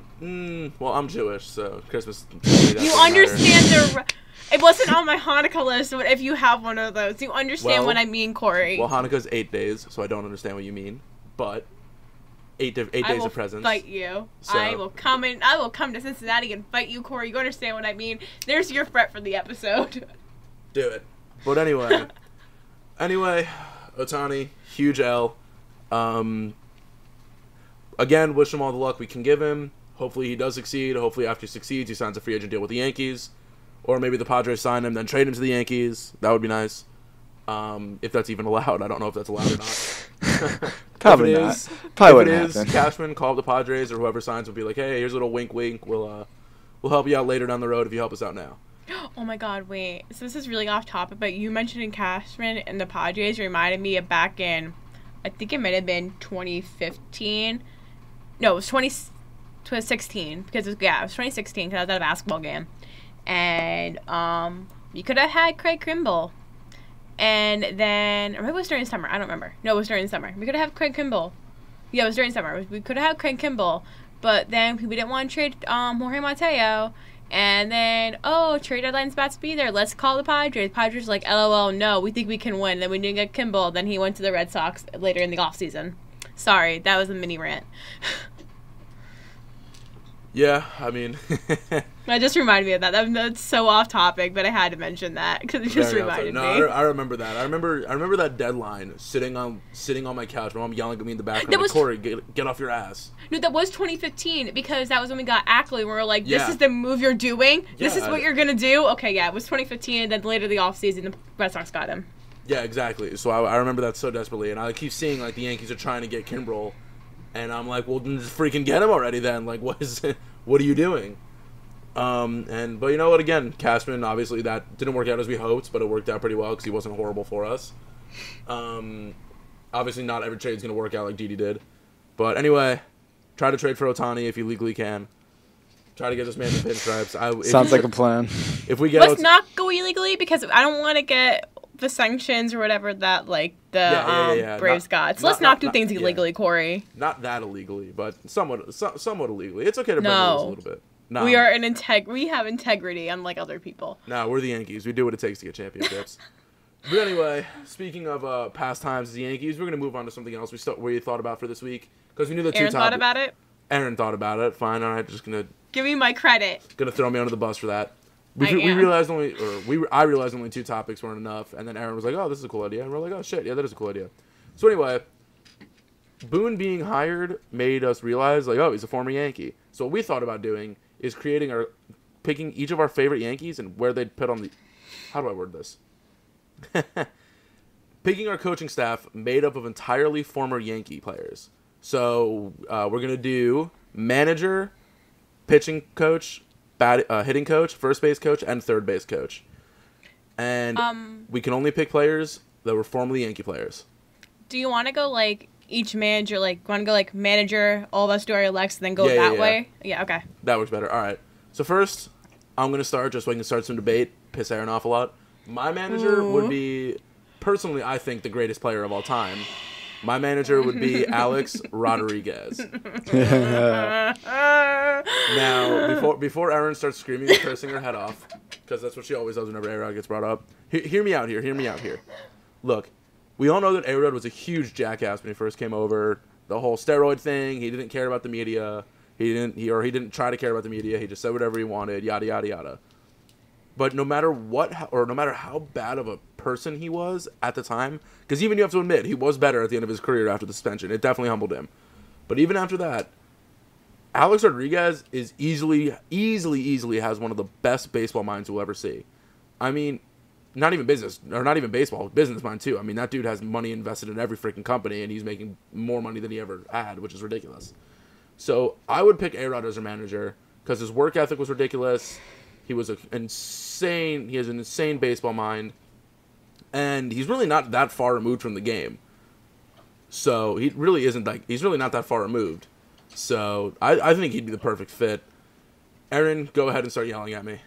C: Well, I'm Jewish, so Christmas.
E: You understand it wasn't on my Hanukkah list, but if you have one of those, you understand what I mean, Corey.
C: Well, Hanukkah's 8 days, so I don't understand what you mean. But 8 days of presents.
E: I will fight you.
C: So.
E: I will come to Cincinnati and fight you, Corey. You understand what I mean? There's your threat for the episode.
C: Do it. But anyway, Ohtani, huge L. Again, wish him all the luck we can give him. Hopefully he does succeed. Hopefully after he succeeds, he signs a free agent deal with the Yankees. Or maybe the Padres sign him, then trade him to the Yankees. That would be nice. If that's even allowed. I don't know if that's allowed or not.
D: Probably
C: if it
D: not.
C: is,
D: Probably
C: if
D: wouldn't
C: it is,
D: happen.
C: Cashman, call up the Padres or whoever signs will be like, hey, here's a little wink wink. We'll help you out later down the road if you help us out now.
E: Oh my God, wait. So this is really off topic, but you mentioning Cashman and the Padres reminded me of back in, I think it might have been 2015. No, it was 2016 because it was 2016 because I was at a basketball game. And you could have had Craig Kimbrell. And then, or maybe it was during summer. I don't remember. No, it was during summer. We could have had Craig Kimbrell. Yeah, it was during summer. We could have had Craig Kimbrell. But then we didn't want to trade Jorge Mateo. And then, trade deadline's about to be there. Let's call the Padres. Padres like, LOL, no, we think we can win. Then we didn't get Kimbrell. Then he went to the Red Sox later in the offseason. Sorry, that was a mini rant.
C: Yeah, I mean...
E: That just reminded me of that. That's so off topic, but I had to mention that because it just reminded me.
C: I remember that. I remember that deadline sitting on my couch. My mom yelling at me in the background, like, Corey, get off your ass.
E: No, that was 2015 because that was when we got Ackley. We were like, this is the move you're doing. This is what you're gonna do. Okay, yeah, it was 2015, and then later the offseason, the Red Sox got him.
C: Yeah, exactly. So I remember that so desperately, and I keep seeing like the Yankees are trying to get Kimbrell, and I'm like, well, then just freaking get him already. Then, like, what are you doing? But you know what? Again, Cashman, obviously that didn't work out as we hoped, but it worked out pretty well because he wasn't horrible for us. Obviously not every trade's gonna work out like Didi did, but anyway, try to trade for Ohtani if you legally can. Try to get this man the pinstripes.
D: Sounds like a plan.
C: If we get,
E: let's not go illegally because I don't want to get the sanctions or whatever that like the Braves got. So let's not do things illegally, Corey.
C: Not that illegally, but somewhat illegally. It's okay to bend the rules a little bit. No.
E: We are we have integrity, unlike other people.
C: No, we're the Yankees. We do what it takes to get championships. But anyway, speaking of past times as the Yankees, we're gonna move on to something else we thought about for this week because we knew the two
E: Aaron thought about it.
C: Aaron thought about it. Fine, all right. Just gonna
E: give me my credit.
C: Gonna throw me under the bus for that. I realized only 2 topics weren't enough, and then Aaron was like, "Oh, this is a cool idea," and we're like, "Oh shit, yeah, that is a cool idea." So anyway, Boone being hired made us realize, like, oh, he's a former Yankee. So what we thought about doing is picking each of our favorite Yankees and where they'd put on the... How do I word this? Picking our coaching staff made up of entirely former Yankee players. So we're going to do manager, pitching coach, hitting coach, first base coach, and third base coach. And we can only pick players that were formerly Yankee players.
E: Do you want to go, like... each manager, like, want to go, like, manager, all of us do our elects, and then go that way? Yeah, okay.
C: That works better. All right. So first, I'm going to start just so I can start some debate, piss Aaron off a lot. My manager would be, personally, I think, the greatest player of all time. My manager would be Alex Rodriguez. Now, before Aaron starts screaming and cursing her head off, because that's what she always does whenever A-Rod gets brought up, hear me out here. Look. We all know that A-Rod was a huge jackass when he first came over. The whole steroid thing, he didn't care about the media. He didn't try to care about the media. He just said whatever he wanted, yada, yada, yada. But no matter how bad of a person he was at the time, because even you have to admit, he was better at the end of his career after the suspension. It definitely humbled him. But even after that, Alex Rodriguez is easily has one of the best baseball minds we'll ever see. I mean, not even baseball, business mind too. I mean, that dude has money invested in every freaking company, and he's making more money than he ever had, which is ridiculous. So I would pick A-Rod as a manager because his work ethic was ridiculous. He has an insane baseball mind, and he's really not that far removed from the game. So he's really not that far removed. So I think he'd be the perfect fit. Aaron, go ahead and start yelling at me.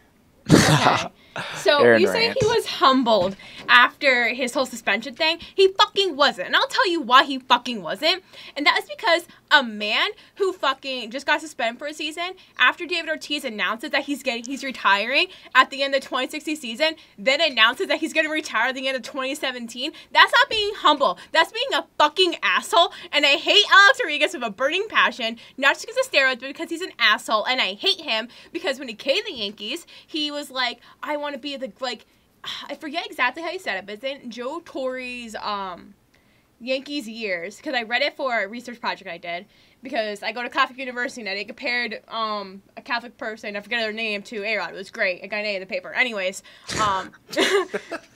E: Okay. So
D: Aaron
E: you say
D: rant.
E: he was humbled after his whole suspension thing? He fucking wasn't. And I'll tell you why he fucking wasn't. And that is because a man who fucking just got suspended for a season, after David Ortiz announces that he's retiring at the end of the 2016 season, then announces that he's going to retire at the end of 2017, that's not being humble. That's being a fucking asshole. And I hate Alex Rodriguez with a burning passion, not just because of steroids, but because he's an asshole. And I hate him because when he came to the Yankees, he was like, I want to be I forget exactly how he said it, but it's in Joe Torre's Yankees years, because I read it for a research project I did, because I go to Catholic University and I compared a Catholic person, I forget their name, to A-Rod. It was great. I got an A in the paper. Anyways, because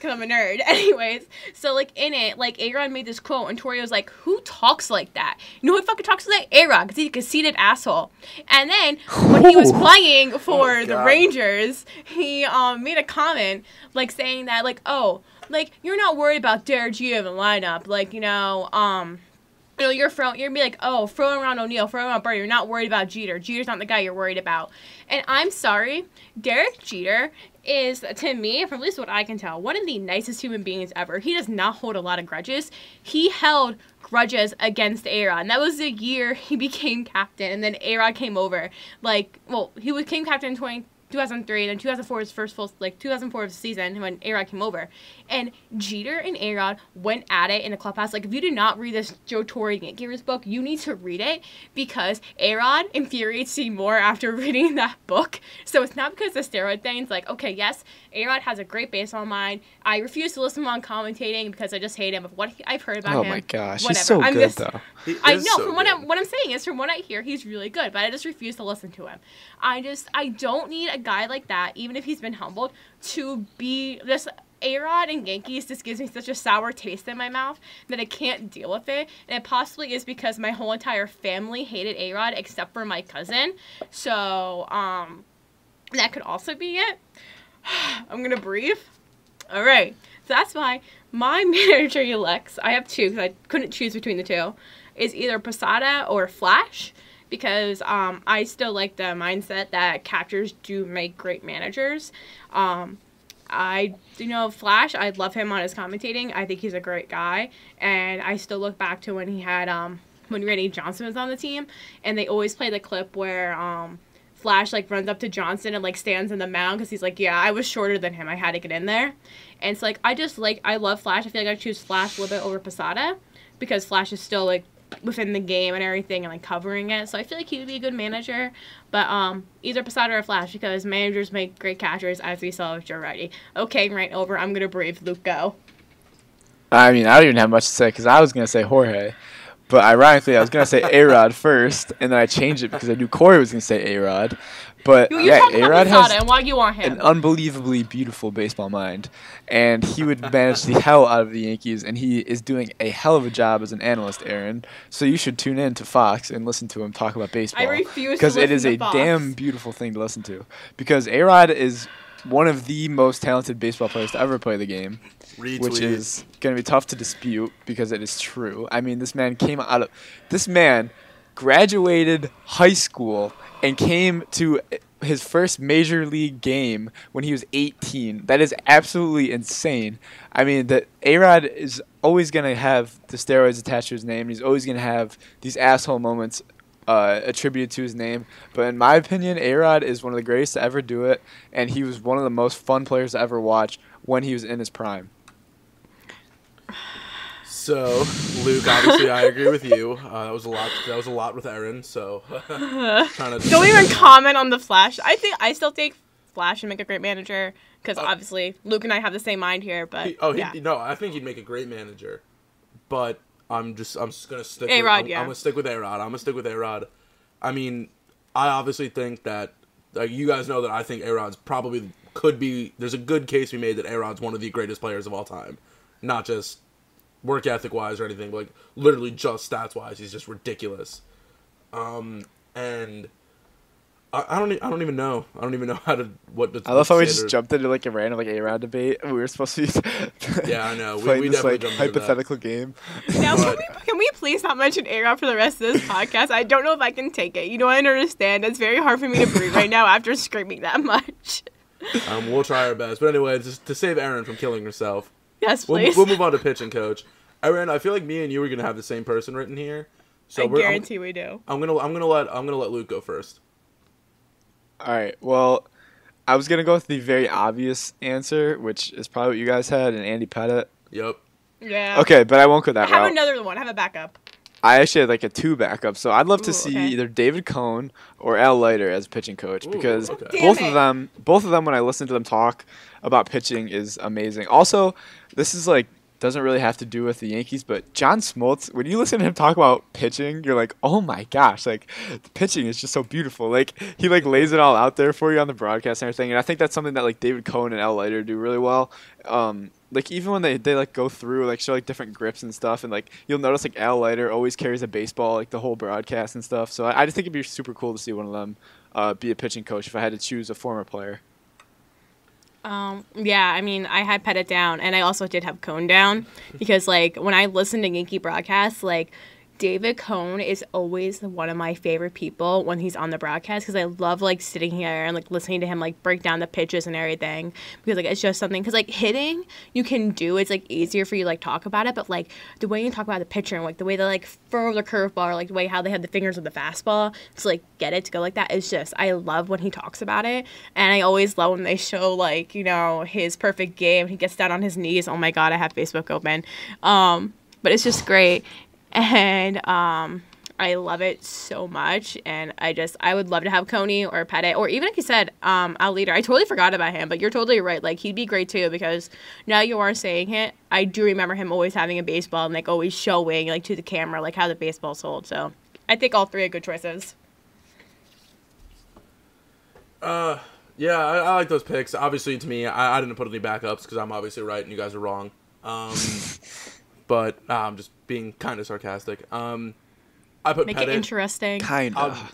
E: I'm a nerd. Anyways, so in it, A-Rod made this quote, and Torre was like, who talks like that? You know who fucking talks like that? A-Rod, because he's a conceited asshole. And then, when he was playing for the Rangers, he made a comment, saying that, you're not worried about Derek Jeter in the lineup. You're be like, oh, throw around O'Neal, throw around Burger. You're not worried about Jeter. Jeter's not the guy you're worried about. And I'm sorry, Derek Jeter is, to me, from at least what I can tell, one of the nicest human beings ever. He does not hold a lot of grudges. He held grudges against A-Rod, and that was the year he became captain, and then A-Rod came over. He became captain in 2003, and then 2004 was first 2004 was the season when A-Rod came over. And Jeter and A-Rod went at it in the clubhouse. If you did not read this Joe Torre Yankees book, you need to read it, because A-Rod infuriates me more after reading that book. So it's not because of the steroid thing. It's okay, yes, A-Rod has a great baseball mind. I refuse to listen to him on commentating because I just hate him. Of what I've heard about him.
D: Oh my gosh,
E: whatever.
D: he's so good though.
E: I know, what I'm saying is, from what I hear, he's really good, but I just refuse to listen to him. I don't need a guy like that, even if he's been humbled, to be this. A-Rod and Yankees just gives me such a sour taste in my mouth that I can't deal with it. And it possibly is because my whole entire family hated A-Rod except for my cousin. So, that could also be it. I'm going to breathe. All right. So that's why my manager elects, I have two because I couldn't choose between the two, is either Posada or Flash. Because I still like the mindset that catchers do make great managers. Flash, I love him on his commentating. I think he's a great guy. And I still look back to when he had, when Randy Johnson was on the team. And they always play the clip where Flash, runs up to Johnson and, stands in the mound. Because he's like, yeah, I was shorter than him. I had to get in there. And it's I love Flash. I feel like I choose Flash a little bit over Posada. Because Flash is still, within the game and everything and covering it. So I feel like he would be a good manager. But either Posada or Flash, because managers make great catchers, as we saw with Joe Righty. Okay, right over. I'm going to breathe. Luke, go.
D: I mean, I don't even have much to say because I was going to say Jorge. But ironically, I was going to say A-Rod first, and then I changed it because I knew Corey was going to say A-Rod. But A-Rod has
E: and why you want him?
D: an unbelievably beautiful baseball mind, and he would manage the hell out of the Yankees, and he is doing a hell of a job as an analyst, Aaron. So you should tune in to Fox and listen to him talk about baseball.
E: I refuse to
D: because it is
E: listen
D: a
E: to Fox.
D: damn beautiful thing to listen to. Because A-Rod is one of the most talented baseball players to ever play the game.
C: Retweet.
D: Which is going to be tough to dispute because it is true. I mean, this man graduated high school and came to his first major league game when he was 18. That is absolutely insane. I mean, that A-Rod is always going to have the steroids attached to his name. He's always going to have these asshole moments attributed to his name. But in my opinion, A-Rod is one of the greatest to ever do it, and he was one of the most fun players to ever watch when he was in his prime.
C: So, Luke, obviously, I agree with you. That was a lot with Aaron. So,
E: don't even comment on the Flash. I still think Flash and make a great manager. Because obviously, Luke and I have the same mind here. But
C: no, I think he'd make a great manager. But I'm just gonna stick.
E: A-Rod,
C: I'm gonna stick with A-Rod. I'm gonna stick with A-Rod. I mean, I obviously think that, like, you guys know that I think A-Rod's probably could be. There's a good case to be made that A-Rod's one of the greatest players of all time, not just work ethic wise or anything, but like literally just stats wise. He's just ridiculous. And I don't even know. I don't even know
D: I love how we just jumped into like a random like A-Rod debate. We were supposed to be
C: yeah, I know.
D: playing
C: We
D: this
C: definitely
D: like hypothetical game.
E: Now, can we please not mention A-Rod for the rest of this podcast? I don't know if I can take it. You don't understand. It's very hard for me to breathe right now after screaming that much.
C: We'll try our best. But anyway, just to save Aaron from killing herself.
E: Yes, please.
C: We'll move on to pitching coach. Aaron, I feel like me and you are gonna have the same person written here. So
E: I guarantee we do.
C: I'm gonna let Luke go first.
D: All right. Well, I was gonna go with the very obvious answer, which is probably what you guys had, and Andy Pettitte.
C: Yep.
E: Yeah.
D: Okay, but I won't go that route.
E: I have another one. I have a backup.
D: I actually had like a 2 backup, so I'd love to see
E: okay.
D: either David Cohn or Al Leiter as pitching coach because
C: okay.
D: both of them, when I listen to them talk about pitching, is amazing. Also, this is like doesn't really have to do with the Yankees, but John Smoltz, when you listen to him talk about pitching, you're like, oh my gosh, like the pitching is just so beautiful. Like he like lays it all out there for you on the broadcast and everything, and I think that's something that like David Cohn and Al Leiter do really well. Like even when they like go through like show like different grips and stuff, and like you'll notice like Al Leiter always carries a baseball like the whole broadcast and stuff. So I just think it'd be super cool to see one of them be a pitching coach if I had to choose a former player.
E: Yeah, I mean, I had Pettitte down, and I also did have Cohn down because like when I listen to Yankee broadcasts, like David Cohn is always one of my favorite people when he's on the broadcast because I love like sitting here and like listening to him like break down the pitches and everything because like it's just something because like hitting you can do, it's like easier for you to like talk about it, but like the way you talk about the pitcher and like the way they like throw the curveball or like the way how they have the fingers with the fastball to like get it to go like that, it's just I love when he talks about it. And I always love when they show like, you know, his perfect game, he gets down on his knees. Oh my god, I have Facebook open. But it's just great. And I love it so much, and I would love to have Coney or Pettitte, or even like you said, Al Leiter. I totally forgot about him, but you're totally right. Like he'd be great too because now you are saying it. I do remember him always having a baseball and like always showing like to the camera like how the baseball's sold. So I think all 3 are good choices.
C: Yeah, I like those picks. Obviously, to me, I didn't put any backups because I'm obviously right and you guys are wrong. But I'm just being kind of sarcastic. I put
E: Make
C: Pettitte.
E: it interesting.
C: Kind of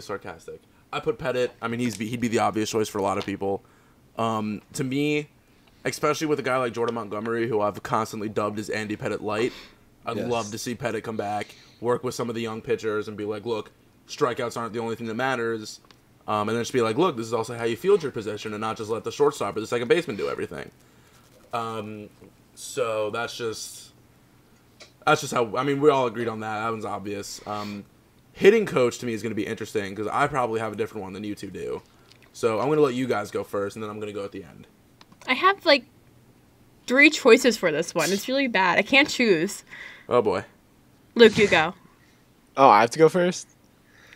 C: sarcastic. I put Pettitte. I mean, he'd be the obvious choice for a lot of people. To me, especially with a guy like Jordan Montgomery, who I've constantly dubbed as Andy Pettitte light, I'd love to see Pettitte come back, work with some of the young pitchers, and be like, look, strikeouts aren't the only thing that matters. And then just be like, look, this is also how you field your position, and not just let the shortstop or the second baseman do everything. So that's just how, I mean, we all agreed on that. That one's obvious. Hitting coach to me is going to be interesting because I probably have a different one than you two do. So I'm going to let you guys go first, and then I'm going to go at the end.
E: I have like 3 choices for this one. It's really bad. I can't choose.
C: Oh boy.
E: Luke, you go.
D: Oh, I have to go first?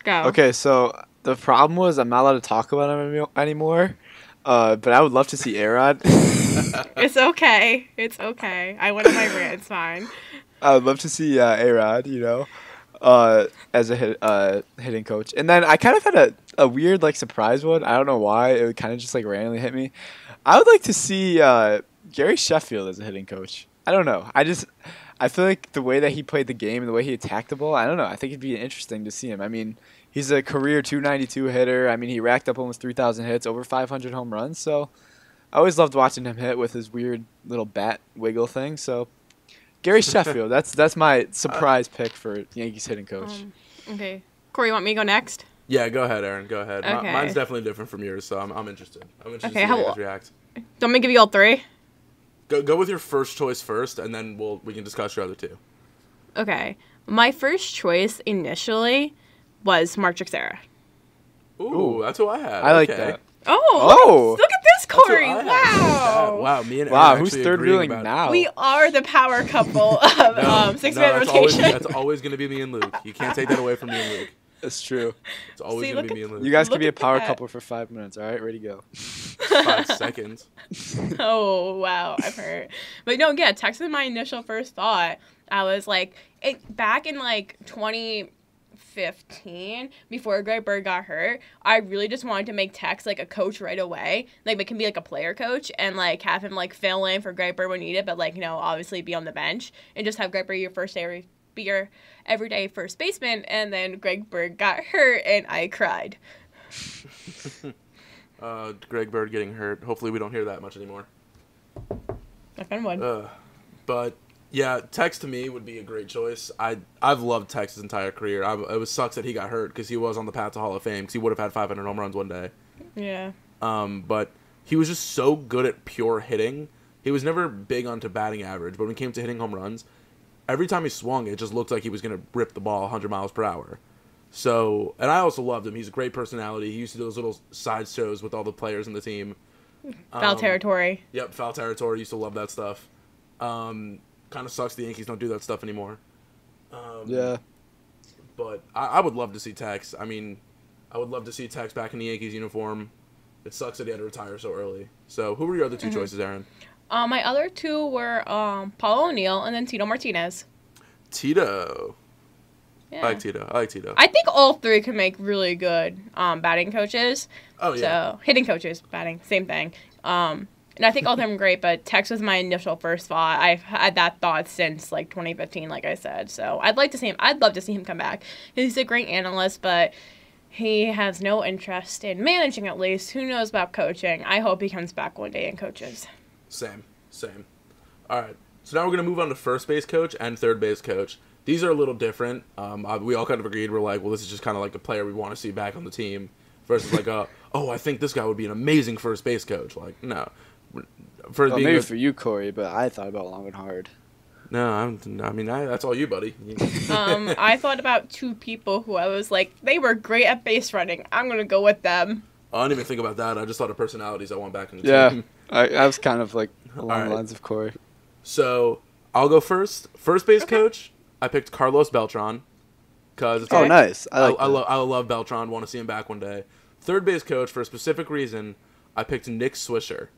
E: Go.
D: Okay, so the problem was I'm not allowed to talk about him anymore. But I would love to see A-Rod.
E: It's okay. It's okay. I went on my rant. It's fine.
D: I would love to see A-Rod, you know, as a hitting coach. And then I kind of had a weird, like, surprise one. I don't know why. It would kind of just, like, randomly hit me. I would like to see Gary Sheffield as a hitting coach. I don't know. I feel like the way that he played the game and the way he attacked the ball, I don't know. I think it'd be interesting to see him. I mean, he's a career 292 hitter. I mean, he racked up almost 3,000 hits, over 500 home runs. So I always loved watching him hit with his weird little bat wiggle thing. So Gary Sheffield, that's my surprise pick for Yankees hitting coach.
E: Okay. Corey, you want me to go next?
C: Yeah, go ahead, Aaron. Go ahead.
E: Okay.
C: Mine's definitely different from yours, so I'm interested. I'm interested
E: Okay,
C: to see how you guys react.
E: Don't me give you all 3?
C: Go with your first choice first, and then we can discuss your other 2.
E: Okay. My first choice initially was Mark Teixeira.
C: Ooh, that's who I had.
D: I like
C: okay.
D: that.
E: Oh, look at this, Corey.
C: That's who I had.
E: Wow.
C: Wow, me and
D: Wow,
C: Aaron
D: who's
C: actually
D: third
C: agreeing
D: wheeling
C: about it.
D: now?
E: We are the power couple of six-man rotation.
C: That's always going to be me and Luke. You can't take that away from me and Luke.
D: That's true.
C: It's always
E: See,
C: going to
E: look
C: be me
E: at-
C: and
D: You
C: Luke.
D: guys can
E: Look
D: be a
E: at
D: power
E: that.
D: couple for 5 minutes. All right, ready to go.
C: 5 seconds.
E: Oh, wow. I'm hurt. But no, yeah, Tex was my initial first thought. I was like, back in like 2015, before Greg Bird got hurt, I really just wanted to make Tex like a coach right away. Like, it can be like a player coach and like have him like fill in for Greg Bird when needed, but like, obviously be on the bench and just have Greg Bird be your everyday first baseman. And then Greg Bird got hurt and I cried.
C: Greg Bird getting hurt. Hopefully we don't hear that much anymore.
E: Knock on wood.
C: But yeah, Tex to me would be a great choice. I've loved Tex his entire career. It sucks that he got hurt because he was on the path to Hall of Fame because he would have had 500 home runs one day.
E: Yeah.
C: But he was just so good at pure hitting. He was never big onto batting average, but when it came to hitting home runs, every time he swung, it just looked like he was going to rip the ball 100 miles per hour. So, and I also loved him. He's a great personality. He used to do those little side shows with all the players in the team.
E: Foul territory.
C: Yep, foul territory. Used to love that stuff. Kind of sucks the Yankees don't do that stuff anymore.
D: Yeah.
C: But I would love to see Tex. I mean, I would love to see Tex back in the Yankees uniform. It sucks that he had to retire so early. So, who were your other two choices, Aaron?
E: My other two were Paul O'Neill and then Tito Martinez.
C: Tito.
E: Yeah.
C: I like Tito.
E: I think all three could make really good batting coaches.
C: Oh, yeah.
E: So, hitting coaches, batting, same thing. And I think all of them are great, but Tex was my initial first thought. I've had that thought since, like, 2015, like I said. So, I'd love to see him come back. He's a great analyst, but he has no interest in managing, at least. Who knows about coaching? I hope he comes back one day and coaches.
C: Same. All right. So now we're going to move on to first base coach and third base coach. These are a little different. We all kind of agreed. We're like, well, this is just kind of like a player we want to see back on the team versus like, I think this guy would be an amazing first base coach. Like, no.
D: Well, maybe for you, Corey, but I thought about long and hard.
C: No, that's all you, buddy.
E: I thought about two people who I was like, they were great at base running. I'm going to go with them.
C: I didn't even think about that. I just thought of personalities I want back in the team.
D: I was kind of like along
C: All
D: the
C: right.
D: lines of Corey.
C: So I'll go first. First base coach, I picked Carlos Beltran. Cause it's
D: Oh, nice. I
C: love Beltran. Want to see him back one day. Third base coach, for a specific reason, I picked Nick Swisher.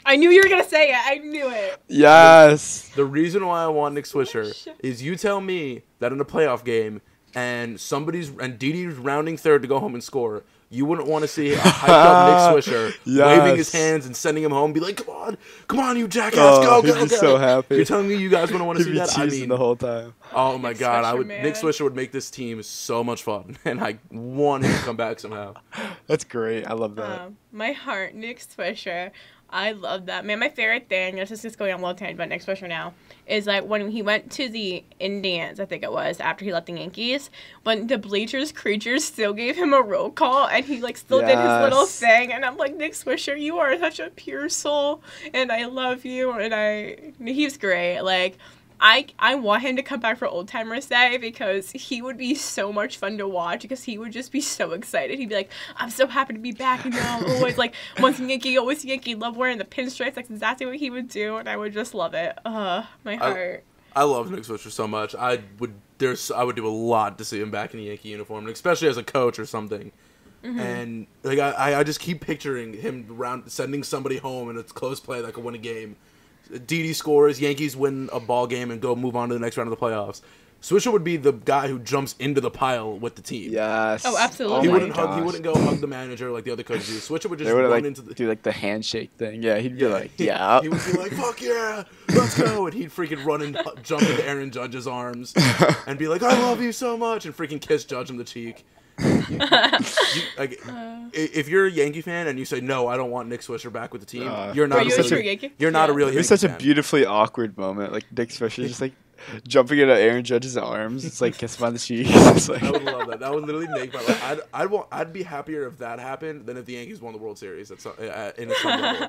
E: I knew you were going to say it. I knew it.
D: Yes.
C: The reason why I want Nick Swisher is you tell me that in a playoff game and Didi's rounding third to go home and score, you wouldn't want to see a hyped up Nick Swisher waving his hands and sending him home, be like, come on, you jackass, go.
D: He'd be so happy.
C: You're telling me you guys wouldn't want to
D: He'd
C: see
D: be
C: that?
D: teasing the whole time.
C: Oh my God,
E: Swisher,
C: Nick Swisher would make this team so much fun, and I want him to come back somehow.
D: That's great. I love that.
E: My heart, Nick Swisher. I love that. Man, my favorite thing, this is just going on a little tangent about Nick Swisher now, is like when he went to the Indians, I think it was, after he left the Yankees, when the bleachers creatures still gave him a roll call, and he like still did his little thing, and I'm like, Nick Swisher, you are such a pure soul, and I love you, and he's great. Like, I want him to come back for Old Timers Day because he would be so much fun to watch because he would just be so excited. He'd be like, I'm so happy to be back. Always like, once a Yankee, always a Yankee. Love wearing the pinstripes. That's exactly what he would do, and I would just love it. My heart.
C: I love Nick Swisher so much. I would do a lot to see him back in the Yankee uniform, and especially as a coach or something. Mm-hmm. And like I just keep picturing him sending somebody home in a close play that could win a game. Didi scores, Yankees win a ball game and go move on to the next round of the playoffs. Swisher would be the guy who jumps into the pile with the team.
D: Yes.
E: Oh, absolutely.
C: He wouldn't go hug the manager like the other coaches do. Swisher would just run into the...
D: do like the handshake thing. Yeah, he'd be like, yeah.
C: He would be like, fuck yeah, let's go. And he'd freaking run and jump into Aaron Judge's arms and be like, I love you so much, and freaking kiss Judge on the cheek. If you're a Yankee fan and you say, no, I don't want Nick Swisher back with the team, you're not a real Yankee. You're not a real Yankee
D: It's such
C: fan.
D: A beautifully awkward moment. Like Nick Swisher just like jumping into Aaron Judge's arms. It's like kiss him on the cheek. It's like...
C: I would love that. That would literally make my life. I'd be happier if that happened than if the Yankees won the World Series in some level.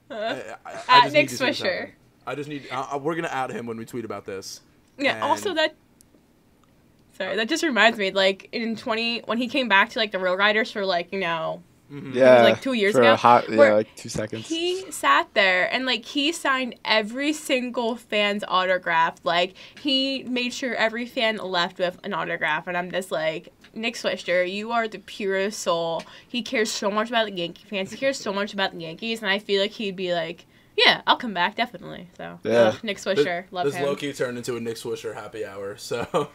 E: At Nick Swisher.
C: I just need. We're gonna add him when we tweet about this.
E: Yeah.
C: And
E: also that just reminds me, like when he came back to like the Real Riders for like
D: Yeah,
E: like 2 years ago.
D: Like 2 seconds.
E: He sat there and like he signed every single fan's autograph. Like he made sure every fan left with an autograph, and I'm just like, Nick Swisher, you are the purest soul. He cares so much about the Yankee fans. He cares so much about the Yankees, and I feel like he'd be like, yeah, I'll come back, definitely. So,
D: Yeah.
E: Nick Swisher, love
C: this
E: him.
C: low-key turned into a Nick Swisher happy hour, so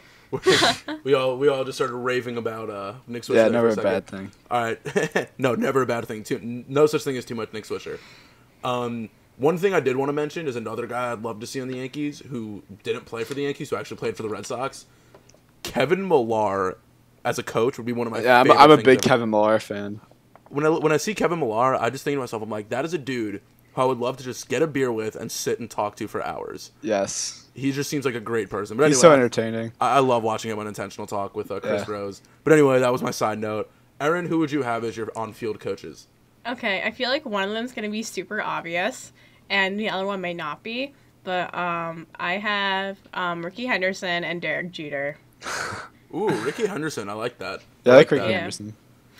C: we all just started raving about Nick Swisher.
D: Yeah,
C: there
D: never a
C: for second.
D: bad thing.
C: All right. No, never a bad thing. No such thing as too much Nick Swisher. One thing I did want to mention is another guy I'd love to see on the Yankees who didn't play for the Yankees, who actually played for the Red Sox. Kevin Millar as a coach would be one of my favorite
D: I'm a
C: things
D: big
C: ever.
D: Kevin Millar fan.
C: When I see Kevin Millar, I just think to myself, I'm like, that is a dude who I would love to just get a beer with and sit and talk to for hours.
D: Yes.
C: He just seems like a great person. But anyway,
D: He's so entertaining.
C: I love watching him on Intentional Talk with Chris
D: Yeah.
C: Rose. But anyway, that was my side note. Aaron, who would you have as your on-field coaches?
E: Okay, I feel like one of them's going to be super obvious, and the other one may not be. But I have Ricky Henderson and Derek Jeter.
C: Ooh, Ricky Henderson. I like that.
D: Yeah, I like Ricky
C: that.
E: Yeah.
D: Anderson.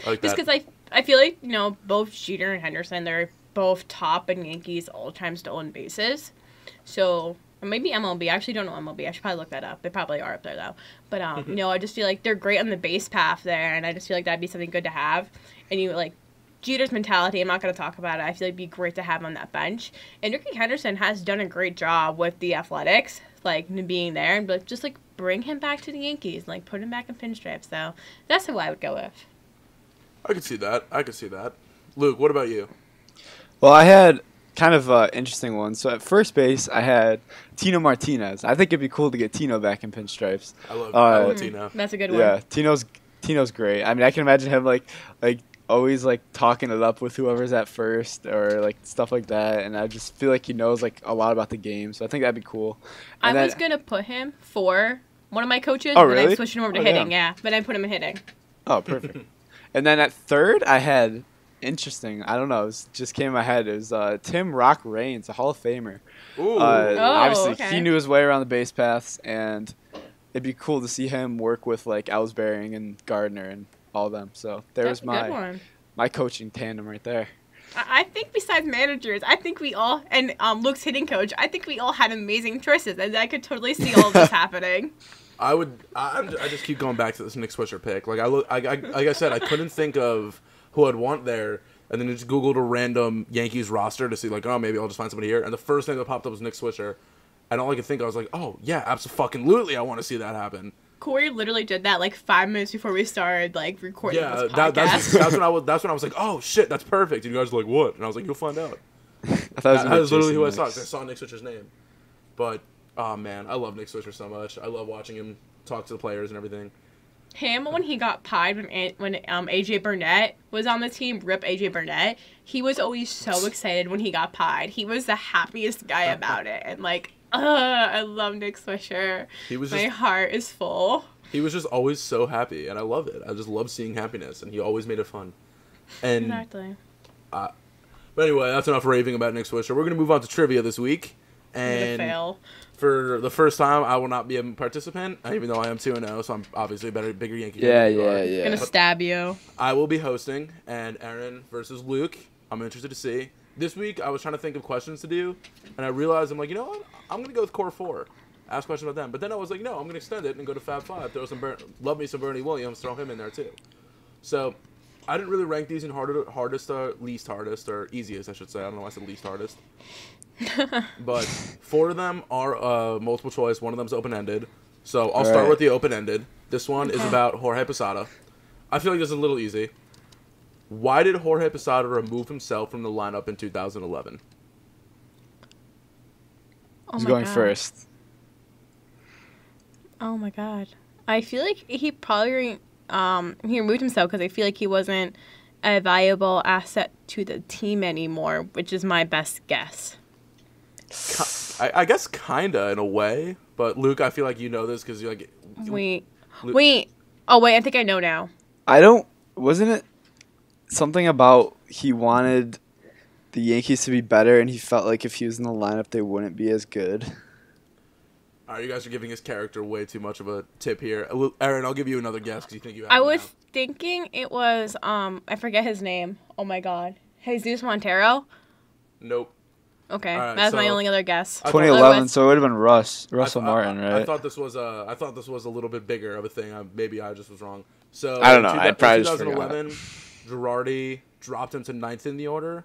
C: I like
E: Just
C: that.
E: because I feel like, both Jeter and Henderson, they're both top in Yankees all-time stolen bases. So, or maybe MLB. I actually don't know MLB. I should probably look that up. They probably are up there, though. But, I just feel like they're great on the base path there, and I just feel like that'd be something good to have. And Jeter's mentality, I'm not going to talk about it. I feel like it'd be great to have on that bench. And Ricky Henderson has done a great job with the Athletics, being there. And, just bring him back to the Yankees. Put him back in pinstripes. So, that's who I would go with.
C: I could see that. Luke, what about you?
D: Well, I had kind of an interesting one. So at first base, I had Tino Martinez. I think it'd be cool to get Tino back in pinstripes.
C: I love Tino.
E: That's a good one.
D: Yeah, Tino's great. I mean, I can imagine him always talking it up with whoever's at first or stuff like that. And I just feel like he knows a lot about the game. So I think that'd be cool. And
E: I was going to put him for one of my coaches,
D: Oh,
E: but
D: really?
E: I switched him over to
D: Oh,
E: hitting.
D: yeah.
E: Yeah, but I put him in hitting.
D: Oh, perfect. And then at third, I had interesting. I don't know. It just came in my head. It was Tim Rock Reigns, a Hall of Famer.
C: Ooh.
D: Obviously,
E: okay.
D: he knew his way around the base paths, and it'd be cool to see him work with Ellsbury and Gardner and all of them. So
E: That's
D: there's
E: a good one.
D: my coaching tandem right there.
E: I think besides managers, I think we all, and Luke's hitting coach, I think we all had amazing choices, and I could totally see all of this happening.
C: I just keep going back to this Nick Swisher pick. Like I said, I couldn't think of who I'd want there, and then just Googled a random Yankees roster to see maybe I'll just find somebody here. And the first thing that popped up was Nick Swisher, and all I could think I was like, oh yeah, absolutely, I want to see that happen.
E: Corey literally did that 5 minutes before we started recording
C: Yeah,
E: this podcast.
C: that's when I was like, oh shit, that's perfect. And you guys were like, what? And I was like, you'll find out.
D: I thought it
C: That was literally who I
D: Jason
C: saw.
D: Knicks.
C: 'Cause I saw Nick Swisher's name. But oh man, I love Nick Swisher so much. I love watching him talk to the players and everything.
E: Him, when he got pied when AJ Burnett was on the team, rip AJ Burnett, he was always so excited when he got pied. He was the happiest guy about it. And I love Nick Swisher. My heart is full.
C: He was just always so happy, and I love it. I just love seeing happiness, and he always made it fun. And
E: Exactly.
C: but anyway, that's enough raving about Nick Swisher. We're gonna move on to trivia this week,
E: I'm gonna
C: and
E: fail.
C: for the first time, I will not be a participant, even though I am 2-0, so I'm obviously a bigger Yankee fan
D: Yeah,
C: than you are.
D: yeah.
E: Gonna stab you.
C: I will be hosting, and Aaron versus Luke. I'm interested to see. This week, I was trying to think of questions to do, and I realized I'm like, you know what? I'm going to go with Core 4. Ask questions about them. But then I was like, no, I'm going to extend it and go to Fab 5. Love me some Bernie Williams. Throw him in there, too. So, I didn't really rank these in hardest or least hardest, or easiest, I should say. I don't know why I said least hardest. But 4 of them are multiple choice. One of them's open-ended. So, I'll start with the open-ended. This one is about Jorge Posada. I feel like this is a little easy. Why did Jorge Posada remove himself from the lineup in 2011?
E: Oh
D: Who's
E: my
D: going
E: God.
D: first?
E: Oh my God. I feel like he probably he removed himself because I feel like he wasn't a valuable asset to the team anymore, which is my best guess.
C: I guess kinda in a way, but Luke, I feel like you know this because you're like.
E: Wait. Oh wait, I think I know now.
D: Wasn't it something about he wanted the Yankees to be better and he felt like if he was in the lineup they wouldn't be as good?
C: All right, you guys are giving his character way too much of a tip here. Aaron, I'll give you another guess because you think you have
E: I
C: it
E: was
C: now.
E: thinking it was I forget his name. Oh my God. Jesus Montero?
C: Nope.
E: Okay.
C: All right,
E: That's my
C: so-
E: only other guess.
D: 2011,
E: Otherwise-
D: so it would have been Russell Martin, right?
C: I thought this was a little bit bigger of a thing. Maybe I just was wrong. So
D: I don't know.
C: In
D: I'd probably just
C: 2011, Girardi dropped him to 9th in the order,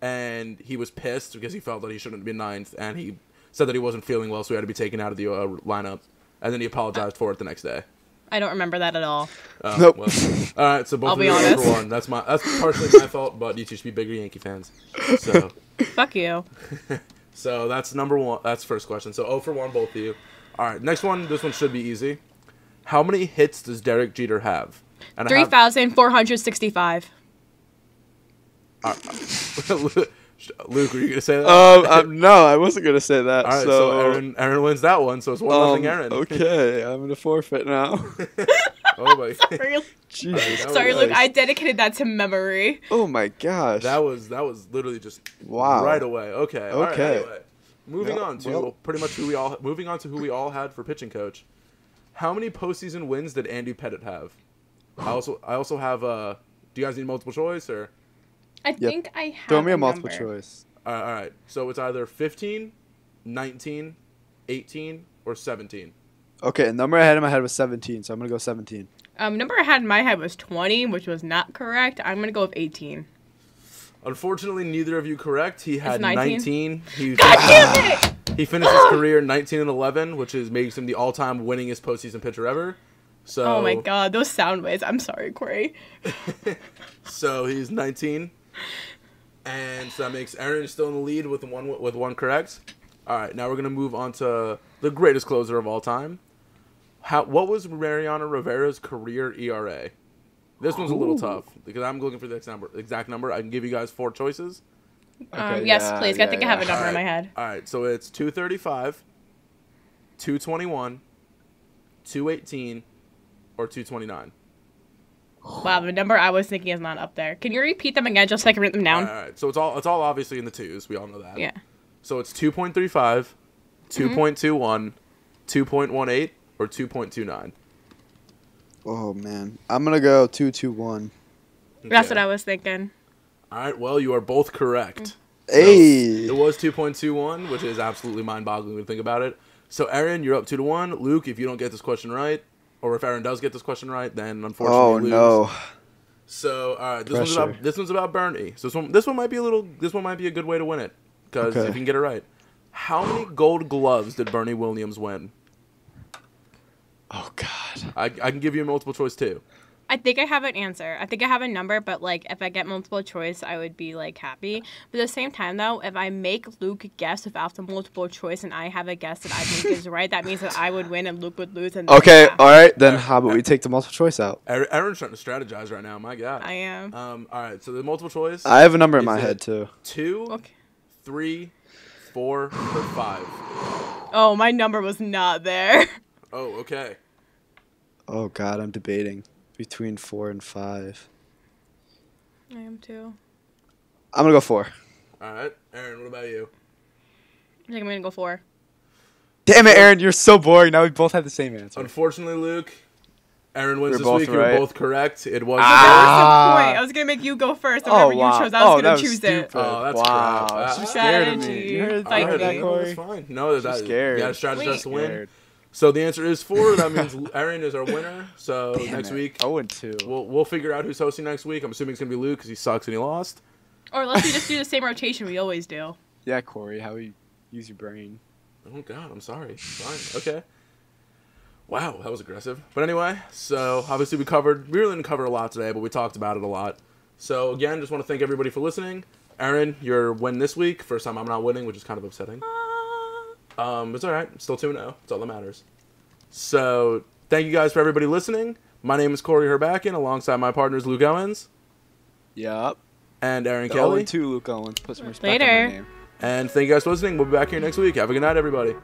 C: and he was pissed because he felt that he shouldn't have been 9th, and he said that he wasn't feeling well, so he had to be taken out of the lineup, and then he apologized for it the next day.
E: I don't remember that at all.
D: Nope.
C: Well, all right, so both
E: I'll
C: of
E: be
C: you are
E: honest.
C: for one. That's partially my fault, but you two should be bigger Yankee fans. So,
E: Fuck you.
C: so that's number one. That's the first question. So 0 for 1, both of you. All right, next one. This one should be easy. How many hits does Derek Jeter have? And
E: 3,465.
C: Luke, were you gonna say that?
D: No, I wasn't gonna say that.
C: All right, so Aaron wins that one. So it's 1-0 Aaron.
D: Okay, I'm gonna forfeit now.
C: Oh my.
E: Sorry,
D: Jesus.
E: Sorry, Luke.
D: Christ.
E: I dedicated that to memory.
D: Oh my gosh.
C: That was literally just
D: Wow.
C: right away. Okay. All right,
D: Okay.
C: anyway, moving on to pretty much who we all had for pitching coach. How many postseason wins did Andy Pettitte have? I also have do you guys need multiple choice or?
E: I think I have
D: Throw me a
E: number.
D: multiple choice.
C: All right. So it's either 15, 19, 18, or 17.
D: Okay, the number I had in my head was 17, so I'm gonna go 17.
E: Number I had in my head was 20, which was not correct. I'm gonna go with 18.
C: Unfortunately, neither of you correct. He had
E: 19?
C: 19.
E: God damn it!
C: He finished his career 19-11, which makes him the all-time winningest postseason pitcher ever. So.
E: Oh my god, those sound waves. I'm sorry, Corey.
C: So he's 19, and so that makes Aaron still in the lead with one correct. All right, now we're gonna move on to the greatest closer of all time. What was Mariano Rivera's career ERA? This one's a little tough because I'm looking for the exact number. I can give you guys 4 choices.
E: Yes, please. I think I have a number in my head.
C: All right, so it's 235, 221, 218, or 229.
E: Wow, the number I was thinking is not up there. Can you repeat them again just so I can write them down?
C: All right, so it's all obviously in the twos. We all know that.
E: Yeah.
C: So it's 2.35, 2.21, 2.18, or 2.29.
D: Oh man, I'm gonna go 221.
E: That's what I was thinking.
C: All right, well, you are both correct.
D: Hey.
C: So it was 2.21, which is absolutely mind-boggling when you think about it. So, Aaron, you're up 2-1. Luke, if you don't get this question right, or if Aaron does get this question right, then unfortunately you lose.
D: No.
C: So, all right, this one's about Bernie. So this one might be a good way to win it because if you can get it right. How many Gold Gloves did Bernie Williams win?
D: Oh God.
C: I can give you a multiple choice too.
E: I think I have an answer. I think I have a number, but like if I get multiple choice, I would be like happy. But at the same time, though, if I make Luke guess without the multiple choice and I have a guess that I think is right, that means that I would win and Luke would lose. And
D: Okay, all right. Then how about we take the multiple choice out?
C: Aaron's trying to strategize right now. My God.
E: I am.
C: All right, so the multiple choice.
D: I have a number in
C: Is
D: my
C: it
D: head too.
C: 2, 3, 4, or 5?
E: Oh, my number was not there.
C: Oh, okay.
D: Oh God, I'm debating between 4 and 5.
E: I am too.
D: I'm gonna go 4.
C: All right, Aaron, what about you?
E: I think I'm gonna go 4.
D: Damn it, Aaron, you're so boring. Now we both have the same answer.
C: Unfortunately, Luke, Aaron wins
D: We're
C: this
D: both
C: week.
D: right.
C: You're both correct. It was.
E: What's the point? I was gonna make you go first. Whatever you chose, I was gonna choose it.
C: Oh, that's
D: wow.
C: crap.
D: She's scared of me.
E: Strategy.
D: You heard
E: Fight
D: that,
E: me.
D: Corey?
C: That's fine. No, that's
D: scared.
C: You got to strategize
E: Wait.
C: to win.
D: Scared.
C: So the answer is 4. That means Aaron is our winner. So next week,
D: 0-2.
C: we'll figure out who's hosting next week. I'm assuming it's gonna be Luke because he sucks and he lost.
E: Or unless we just do the same rotation we always do.
D: Yeah, Corey, how you use your brain.
C: Oh God, I'm sorry. Fine. Okay. Wow, that was aggressive. But anyway, so obviously we really didn't cover a lot today, but we talked about it a lot. So again, just want to thank everybody for listening. Aaron, your win this week. First time I'm not winning, which is kind of upsetting. It's all right. Still 2-0. It's all that matters. So thank you guys for everybody listening. My name is Corey Herbakin, alongside my partners Luke Owens.
D: Yup.
C: And Aaron Kelly.
D: 0-2 Luke Owens. Put some respect
E: Later.
D: on my name.
C: And thank you guys for listening. We'll be back here next week. Have a good night, everybody.